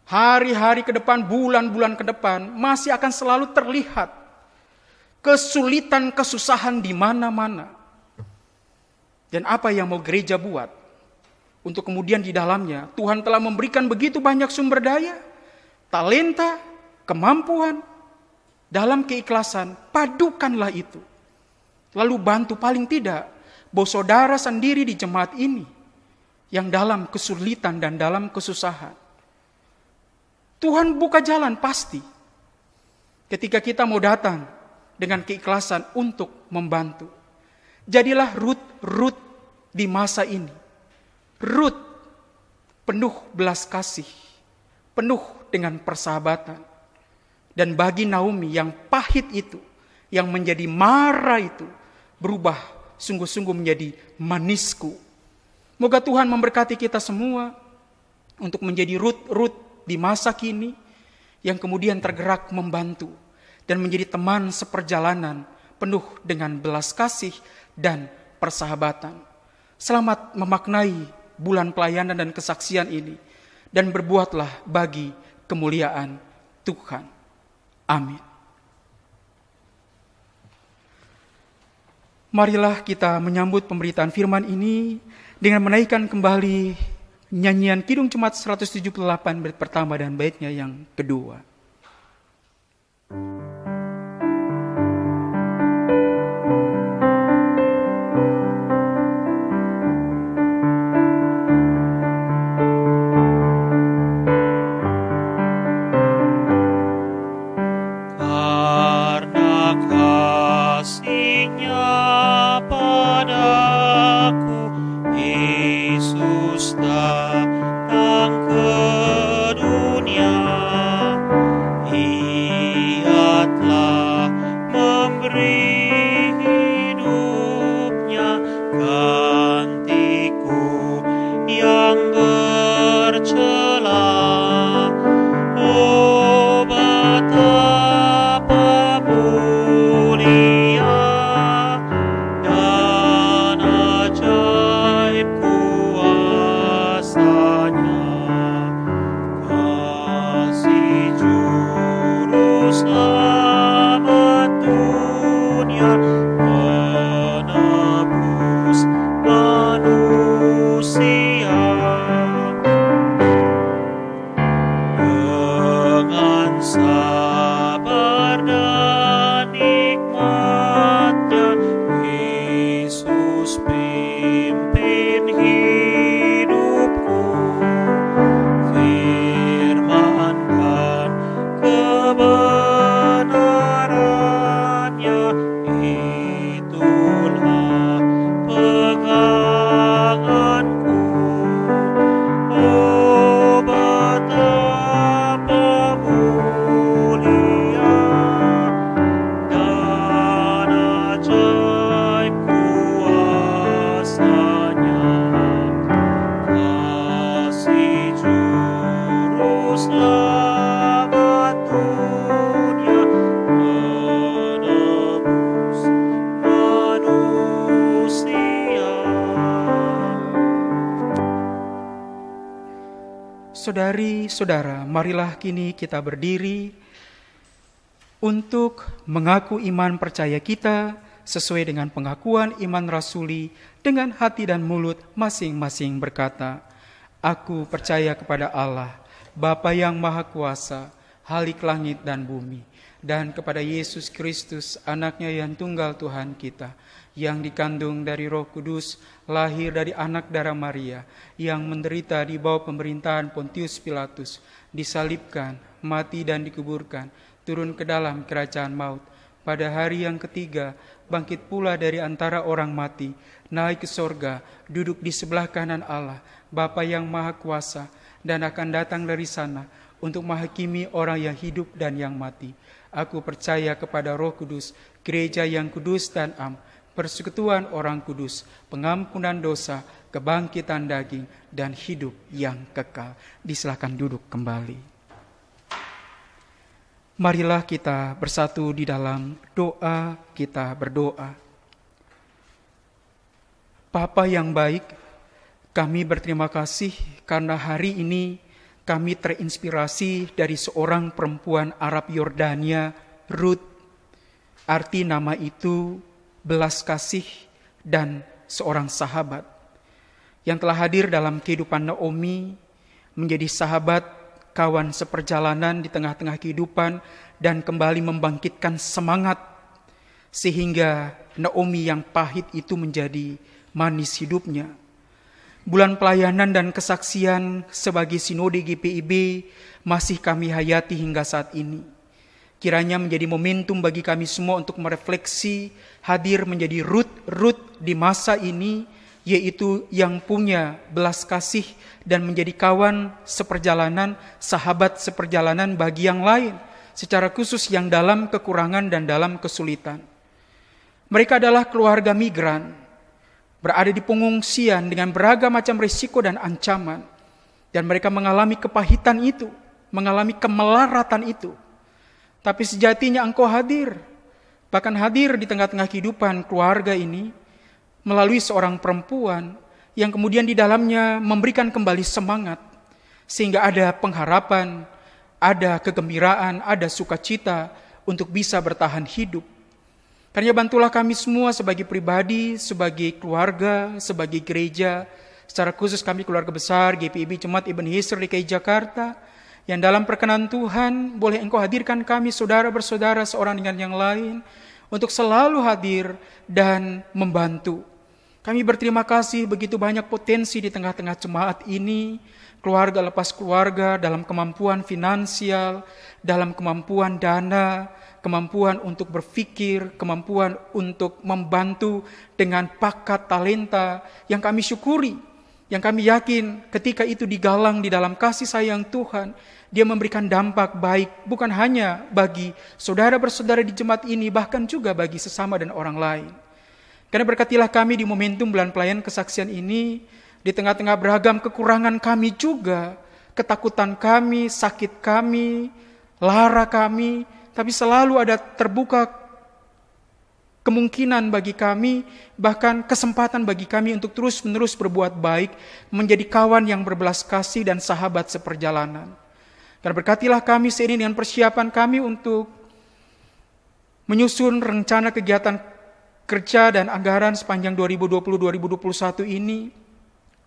Hari-hari ke depan, bulan-bulan ke depan, masih akan selalu terlihat kesulitan, kesusahan di mana-mana. Dan apa yang mau gereja buat? Untuk kemudian di dalamnya, Tuhan telah memberikan begitu banyak sumber daya, talenta, kemampuan. Dalam keikhlasan, padukanlah itu. Lalu bantu paling tidak, bahwa saudara sendiri di jemaat ini, yang dalam kesulitan dan dalam kesusahan. Tuhan buka jalan pasti. Ketika kita mau datang dengan keikhlasan untuk membantu. Jadilah Ruth di masa ini. Ruth penuh belas kasih, penuh dengan persahabatan. Dan bagi Naomi yang pahit itu, yang menjadi mara itu, berubah sungguh-sungguh menjadi manisku. Moga Tuhan memberkati kita semua untuk menjadi Ruth di masa kini, yang kemudian tergerak membantu dan menjadi teman seperjalanan penuh dengan belas kasih dan persahabatan. Selamat memaknai bulan pelayanan dan kesaksian ini, dan berbuatlah bagi kemuliaan Tuhan. Amin. Marilah kita menyambut pemberitaan firman ini dengan menaikkan kembali nyanyian Kidung Jemaat 178 bait pertama dan baitnya yang kedua. Kuasa Saudari-saudara, marilah kini kita berdiri untuk mengaku iman percaya kita sesuai dengan pengakuan iman rasuli dengan hati dan mulut masing-masing berkata, Aku percaya kepada Allah, Bapa yang Maha Kuasa, Khalik langit dan bumi, dan kepada Yesus Kristus, anaknya yang tunggal Tuhan kita, yang dikandung dari Roh Kudus, lahir dari anak darah Maria, yang menderita di bawah pemerintahan Pontius Pilatus, disalibkan, mati dan dikuburkan, turun ke dalam kerajaan maut. Pada hari yang ketiga, bangkit pula dari antara orang mati, naik ke sorga, duduk di sebelah kanan Allah, Bapa yang Maha Kuasa, dan akan datang dari sana untuk menghakimi orang yang hidup dan yang mati. Aku percaya kepada Roh Kudus, gereja yang kudus dan am, persekutuan orang kudus, pengampunan dosa, kebangkitan daging, dan hidup yang kekal. Disilakan duduk kembali. Marilah kita bersatu di dalam doa, kita berdoa. Bapa yang baik, kami berterima kasih karena hari ini kami terinspirasi dari seorang perempuan Arab Yordania, Ruth. Arti nama itu belas kasih dan seorang sahabat yang telah hadir dalam kehidupan Naomi, menjadi sahabat, kawan seperjalanan di tengah-tengah kehidupan, dan kembali membangkitkan semangat sehingga Naomi yang pahit itu menjadi manis hidupnya. Bulan pelayanan dan kesaksian sebagai Sinode GPIB masih kami hayati hingga saat ini. Kiranya menjadi momentum bagi kami semua untuk merefleksi, hadir menjadi Ruth di masa ini, yaitu yang punya belas kasih dan menjadi kawan seperjalanan, sahabat seperjalanan bagi yang lain, secara khusus yang dalam kekurangan dan dalam kesulitan. Mereka adalah keluarga migran, berada di pengungsian dengan beragam macam risiko dan ancaman. Dan mereka mengalami kepahitan itu, mengalami kemelaratan itu. Tapi sejatinya Engkau hadir, bahkan hadir di tengah-tengah kehidupan keluarga ini, melalui seorang perempuan yang kemudian di dalamnya memberikan kembali semangat, sehingga ada pengharapan, ada kegembiraan, ada sukacita untuk bisa bertahan hidup. Karena bantulah kami semua sebagai pribadi, sebagai keluarga, sebagai gereja, secara khusus kami keluarga besar GPIB Jemaat Ebenezer DKI Jakarta, yang dalam perkenan Tuhan boleh Engkau hadirkan kami saudara bersaudara seorang dengan yang lain, untuk selalu hadir dan membantu. Kami berterima kasih begitu banyak potensi di tengah-tengah jemaat ini, keluarga lepas keluarga, dalam kemampuan finansial, dalam kemampuan dana, kemampuan untuk berpikir, kemampuan untuk membantu dengan bakat talenta yang kami syukuri, yang kami yakin ketika itu digalang di dalam kasih sayang Tuhan, dia memberikan dampak baik bukan hanya bagi saudara bersaudara di jemaat ini, bahkan juga bagi sesama dan orang lain. Karena berkatilah kami di momentum bulan pelayan kesaksian ini, di tengah-tengah beragam kekurangan kami juga, ketakutan kami, sakit kami, lara kami, tapi selalu ada terbuka kemungkinan bagi kami, bahkan kesempatan bagi kami untuk terus-menerus berbuat baik, menjadi kawan yang berbelas kasih dan sahabat seperjalanan. Dan berkatilah kami seiring dengan persiapan kami untuk menyusun rencana kegiatan kerja dan anggaran sepanjang 2020-2021 ini,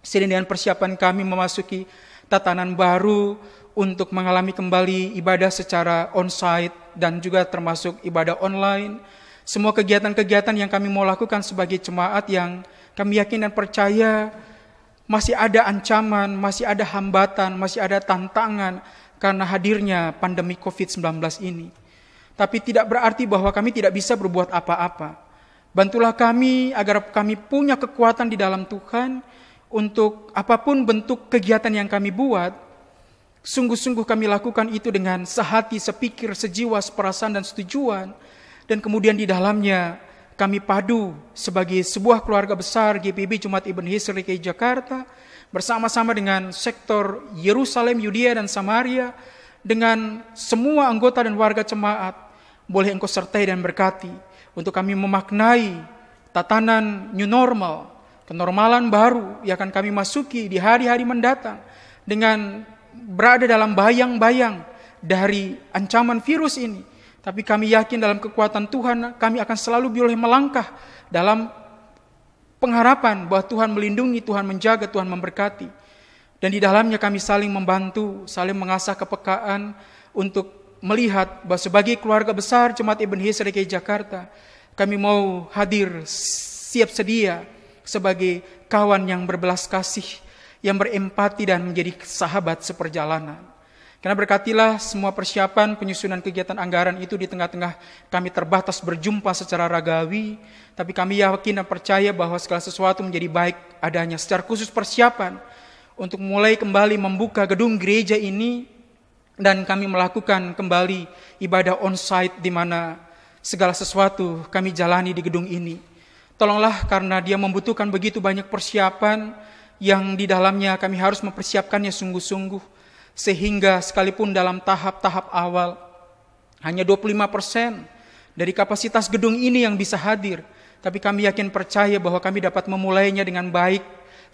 seiring dengan persiapan kami memasuki tatanan baru untuk mengalami kembali ibadah secara on-site dan juga termasuk ibadah online. Semua kegiatan-kegiatan yang kami mau lakukan sebagai jemaat yang kami yakin dan percaya masih ada ancaman, masih ada hambatan, masih ada tantangan karena hadirnya pandemi COVID-19 ini. Tapi tidak berarti bahwa kami tidak bisa berbuat apa-apa. Bantulah kami agar kami punya kekuatan di dalam Tuhan untuk apapun bentuk kegiatan yang kami buat, sungguh-sungguh kami lakukan itu dengan sehati, sepikir, sejiwa, seperasaan, dan setujuan. Dan kemudian di dalamnya kami padu sebagai sebuah keluarga besar GPIB Jemaat Ebenezer DKI Jakarta, bersama-sama dengan sektor Yerusalem, Yudea, dan Samaria, dengan semua anggota dan warga jemaat. Boleh Engkau sertai dan berkati untuk kami memaknai tatanan new normal, kenormalan baru yang akan kami masuki di hari-hari mendatang, dengan berada dalam bayang-bayang dari ancaman virus ini. Tapi kami yakin dalam kekuatan Tuhan, kami akan selalu boleh melangkah dalam pengharapan bahwa Tuhan melindungi, Tuhan menjaga, Tuhan memberkati. Dan di dalamnya kami saling membantu, saling mengasah kepekaan untuk melihat bahwa sebagai keluarga besar Jemaat Ebenezer DKI Jakarta, kami mau hadir siap sedia sebagai kawan yang berbelas kasih, yang berempati dan menjadi sahabat seperjalanan. Karena berkatilah semua persiapan penyusunan kegiatan anggaran itu di tengah-tengah kami terbatas berjumpa secara ragawi, tapi kami yakin dan percaya bahwa segala sesuatu menjadi baik adanya. Secara khusus persiapan untuk mulai kembali membuka gedung gereja ini, dan kami melakukan kembali ibadah on-site di mana segala sesuatu kami jalani di gedung ini. Tolonglah, karena dia membutuhkan begitu banyak persiapan yang di dalamnya kami harus mempersiapkannya sungguh-sungguh, sehingga sekalipun dalam tahap-tahap awal hanya 25% dari kapasitas gedung ini yang bisa hadir, tapi kami yakin percaya bahwa kami dapat memulainya dengan baik,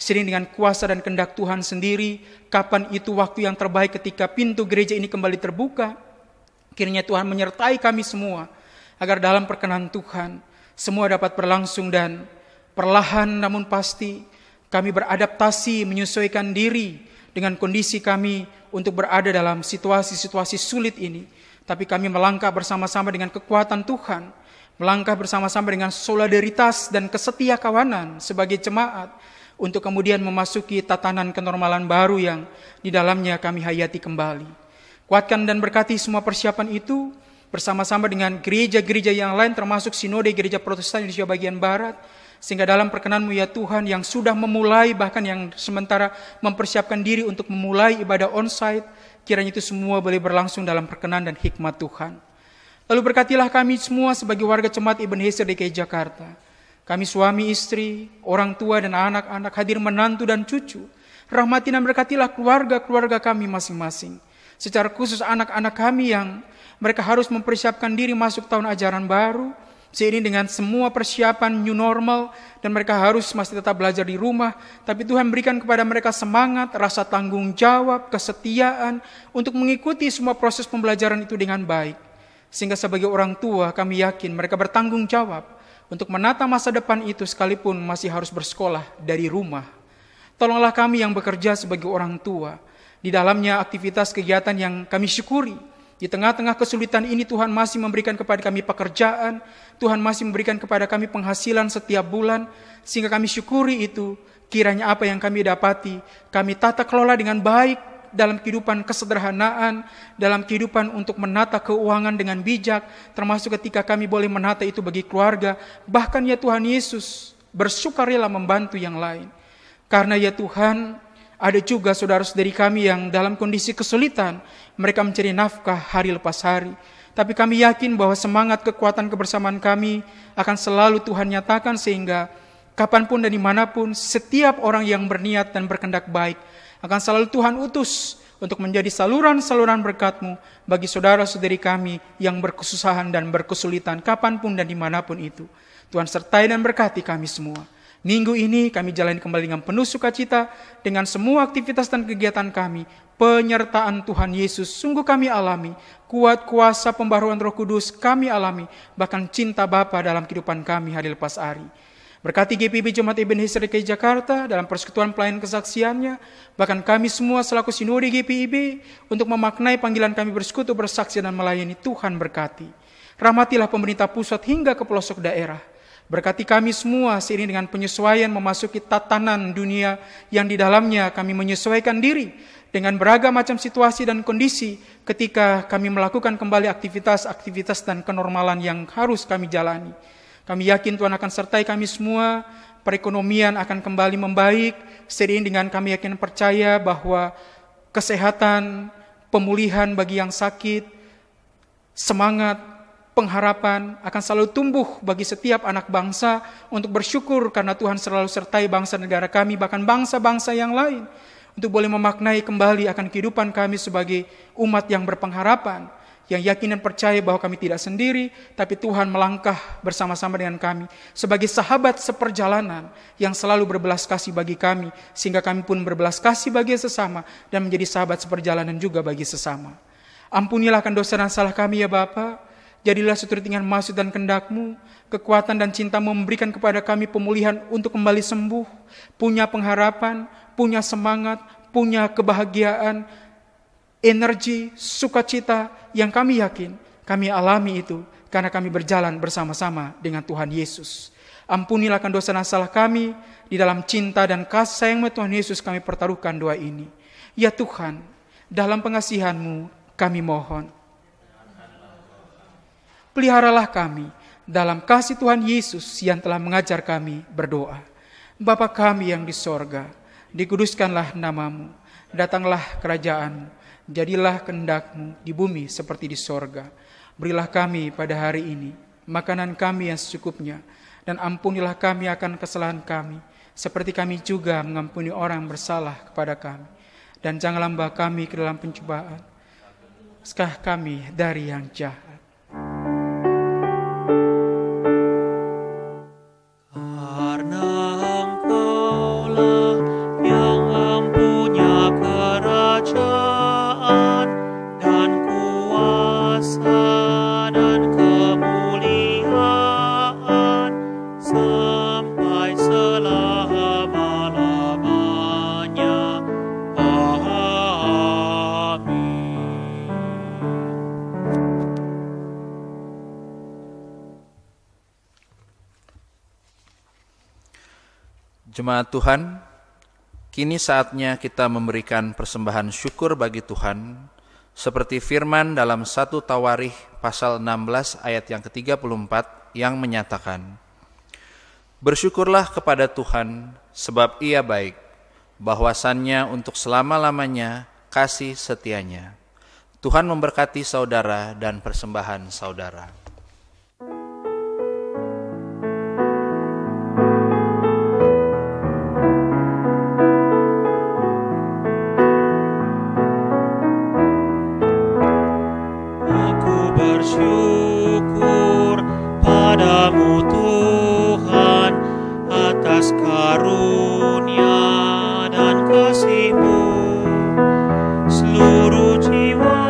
seiring dengan kuasa dan kehendak Tuhan sendiri. Kapan itu waktu yang terbaik ketika pintu gereja ini kembali terbuka, kiranya Tuhan menyertai kami semua, agar dalam perkenan Tuhan semua dapat berlangsung dan perlahan namun pasti kami beradaptasi, menyesuaikan diri dengan kondisi kami untuk berada dalam situasi-situasi sulit ini. Tapi kami melangkah bersama-sama dengan kekuatan Tuhan, melangkah bersama-sama dengan solidaritas dan kesetia kawanan sebagai jemaat, untuk kemudian memasuki tatanan kenormalan baru yang di dalamnya kami hayati kembali. Kuatkan dan berkati semua persiapan itu bersama-sama dengan gereja-gereja yang lain, termasuk Sinode Gereja Protestan Indonesia bagian Barat, sehingga dalam perkenan-Mu ya Tuhan yang sudah memulai, bahkan yang sementara mempersiapkan diri untuk memulai ibadah on-site, kiranya itu semua boleh berlangsung dalam perkenan dan hikmat Tuhan. Lalu berkatilah kami semua sebagai warga Jemaat Ebenezer DKI Jakarta. Kami suami istri, orang tua dan anak-anak, hadir menantu dan cucu. Rahmati dan berkatilah keluarga-keluarga kami masing-masing. Secara khusus anak-anak kami yang mereka harus mempersiapkan diri masuk tahun ajaran baru, seiring dengan semua persiapan new normal, dan mereka harus masih tetap belajar di rumah. Tapi Tuhan berikan kepada mereka semangat, rasa tanggung jawab, kesetiaan untuk mengikuti semua proses pembelajaran itu dengan baik. Sehingga sebagai orang tua kami yakin mereka bertanggung jawab untuk menata masa depan itu sekalipun masih harus bersekolah dari rumah. Tolonglah kami yang bekerja sebagai orang tua. Di dalamnya aktivitas kegiatan yang kami syukuri. Di tengah-tengah kesulitan ini Tuhan masih memberikan kepada kami pekerjaan. Tuhan masih memberikan kepada kami penghasilan setiap bulan. Sehingga kami syukuri itu. Kiranya apa yang kami dapati, kami tata kelola dengan baik dalam kehidupan kesederhanaan, dalam kehidupan untuk menata keuangan dengan bijak, termasuk ketika kami boleh menata itu bagi keluarga. Bahkan ya Tuhan Yesus bersukarela membantu yang lain. Karena ya Tuhan, ada juga saudara-saudari kami yang dalam kondisi kesulitan, mereka mencari nafkah hari lepas hari. Tapi kami yakin bahwa semangat kekuatan kebersamaan kami akan selalu Tuhan nyatakan, sehingga kapanpun dan dimanapun setiap orang yang berniat dan berkehendak baik akan selalu Tuhan utus untuk menjadi saluran-saluran berkat-Mu bagi saudara-saudari kami yang berkesusahan dan berkesulitan kapanpun dan dimanapun itu. Tuhan sertai dan berkati kami semua. Minggu ini kami jalani kembali dengan penuh sukacita dengan semua aktivitas dan kegiatan kami. Penyertaan Tuhan Yesus sungguh kami alami. Kuat kuasa pembaruan Roh Kudus kami alami. Bahkan cinta Bapa dalam kehidupan kami hari lepas hari. Berkati GPIB Jemaat Ebenezer DKI Jakarta dalam persekutuan pelayanan kesaksiannya, bahkan kami semua selaku Sinode GPIB untuk memaknai panggilan kami bersekutu, bersaksi dan melayani. Tuhan berkati. Rahmatilah pemerintah pusat hingga ke pelosok daerah. Berkati kami semua seiring dengan penyesuaian memasuki tatanan dunia yang di dalamnya kami menyesuaikan diri dengan beragam macam situasi dan kondisi ketika kami melakukan kembali aktivitas-aktivitas dan kenormalan yang harus kami jalani. Kami yakin Tuhan akan sertai kami semua, perekonomian akan kembali membaik, seiring dengan kami yakin percaya bahwa kesehatan, pemulihan bagi yang sakit, semangat, pengharapan akan selalu tumbuh bagi setiap anak bangsa untuk bersyukur karena Tuhan selalu sertai bangsa negara kami, bahkan bangsa-bangsa yang lain, untuk boleh memaknai kembali akan kehidupan kami sebagai umat yang berpengharapan, yang yakin dan percaya bahwa kami tidak sendiri, tapi Tuhan melangkah bersama-sama dengan kami sebagai sahabat seperjalanan yang selalu berbelas kasih bagi kami, sehingga kami pun berbelas kasih bagi sesama dan menjadi sahabat seperjalanan juga bagi sesama. Ampunilah akan dosa dan salah kami ya Bapa. Jadilah seturut dengan maksud dan kehendak-Mu, kekuatan dan cinta-Mu memberikan kepada kami pemulihan untuk kembali sembuh, punya pengharapan, punya semangat, punya kebahagiaan, energi, sukacita yang kami yakin kami alami itu karena kami berjalan bersama-sama dengan Tuhan Yesus. Ampunilah akan dosa dan salah kami, di dalam cinta dan kasih sayang-Mu Tuhan Yesus kami pertaruhkan doa ini. Ya Tuhan, dalam pengasihan-Mu kami mohon, peliharalah kami dalam kasih Tuhan Yesus yang telah mengajar kami berdoa. Bapa kami yang di sorga, dikuduskanlah nama-Mu, datanglah kerajaan-Mu, jadilah kehendak-Mu di bumi seperti di sorga. Berilah kami pada hari ini makanan kami yang secukupnya, dan ampunilah kami akan kesalahan kami, seperti kami juga mengampuni orang bersalah kepada kami. Dan janganlah membawa kami ke dalam pencobaan, sekah kami dari yang jahat. Jemaat Tuhan, kini saatnya kita memberikan persembahan syukur bagi Tuhan, seperti firman dalam 1 Tawarikh pasal 16 ayat yang ke-34 yang menyatakan, "Bersyukurlah kepada Tuhan, sebab Ia baik, bahwasannya untuk selama-lamanya kasih setianya." Tuhan memberkati saudara dan persembahan saudara. Bersyukur padamu Tuhan atas karunia dan kasih-Mu, seluruh jiwa,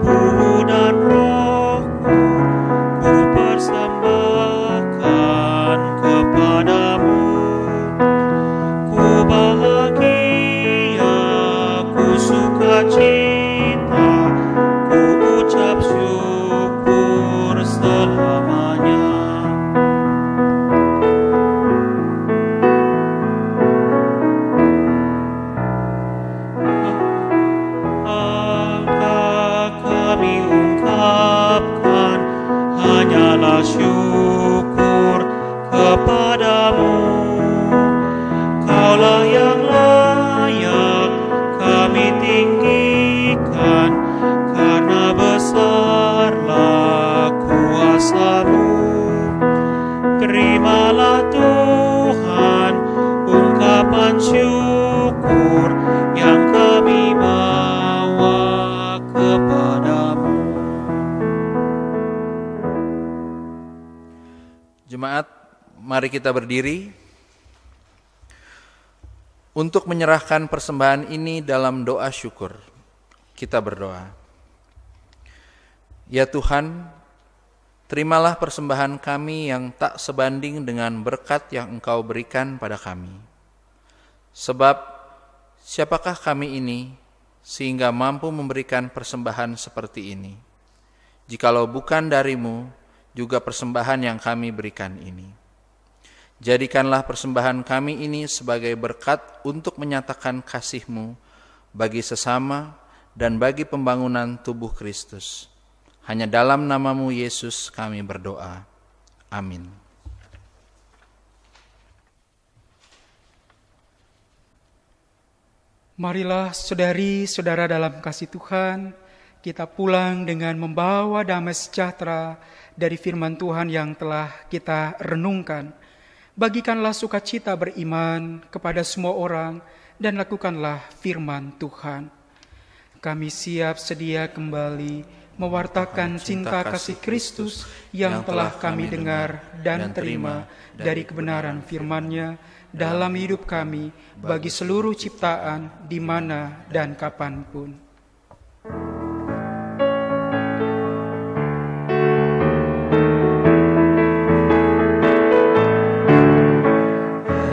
tubuh dan rohku ku persembahkan kepadamu. Ku bahagia, ku sukacita, ucap syukur selamanya. Angka kami ungkapkan hanyalah syukur kepadamu. Kaulah yang layak kami tinggikan, karena besarlah kuasa-Mu. Terimalah Tuhan ungkapan syukur yang kami bawa kepadamu. Jemaat, mari kita berdiri untuk menyerahkan persembahan ini dalam doa syukur. Kita berdoa. Ya Tuhan, terimalah persembahan kami yang tak sebanding dengan berkat yang Engkau berikan pada kami. Sebab siapakah kami ini sehingga mampu memberikan persembahan seperti ini? Jikalau bukan dari-Mu, juga persembahan yang kami berikan ini. Jadikanlah persembahan kami ini sebagai berkat untuk menyatakan kasih-Mu bagi sesama dan bagi pembangunan tubuh Kristus. Hanya dalam nama-Mu Yesus kami berdoa. Amin. Marilah saudari-saudara dalam kasih Tuhan, kita pulang dengan membawa damai sejahtera dari firman Tuhan yang telah kita renungkan. Bagikanlah sukacita beriman kepada semua orang dan lakukanlah firman Tuhan. Kami siap sedia kembali mewartakan cinta kasih Kristus yang telah kami dengar dan terima dari kebenaran firman-Nya dalam hidup kami bagi seluruh ciptaan di mana dan kapanpun.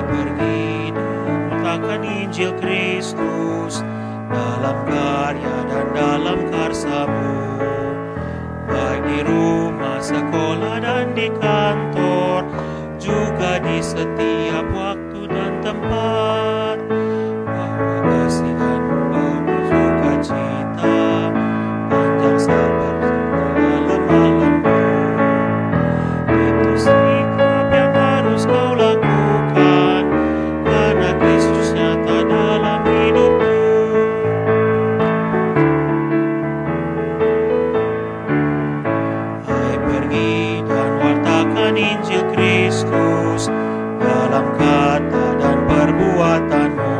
Pergi dan letakkan Injil Kristus dalam karya dan dalam karsamu, baik di rumah, sekolah, dan di kantor, juga di setiap waktu dan tempat. Bawa kasih dan membawa sukacita, panjang sabar serta lemah lembut. Itu sikap yang harus kau lakukan, karena Kristus nyata dalam hidupmu. Hai, pergi dan wartakan Injil Kristus dalam kata dan perbuatanmu,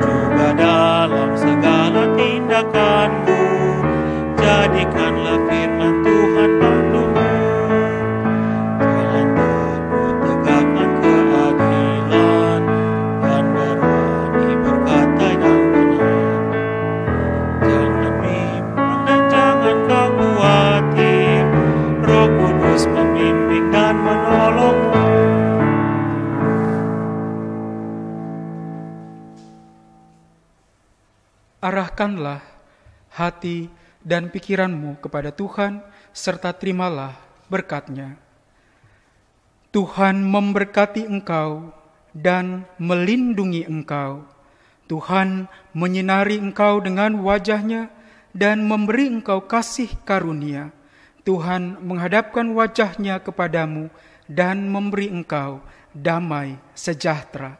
juga dalam segala tindakanmu. Jadikanlah firman Tuhan pandumu. Jangan takut, tegakkan keadilan, dan berani berkata yang benar. Jangan bimbang dan jangan kau khawatir, Roh Kudus membimbing dan menolongmu. Arahkanlah hati dan pikiranmu kepada Tuhan, serta terimalah berkat-Nya. Tuhan memberkati engkau dan melindungi engkau. Tuhan menyinari engkau dengan wajah-Nya dan memberi engkau kasih karunia. Tuhan menghadapkan wajah-Nya kepadamu dan memberi engkau damai sejahtera.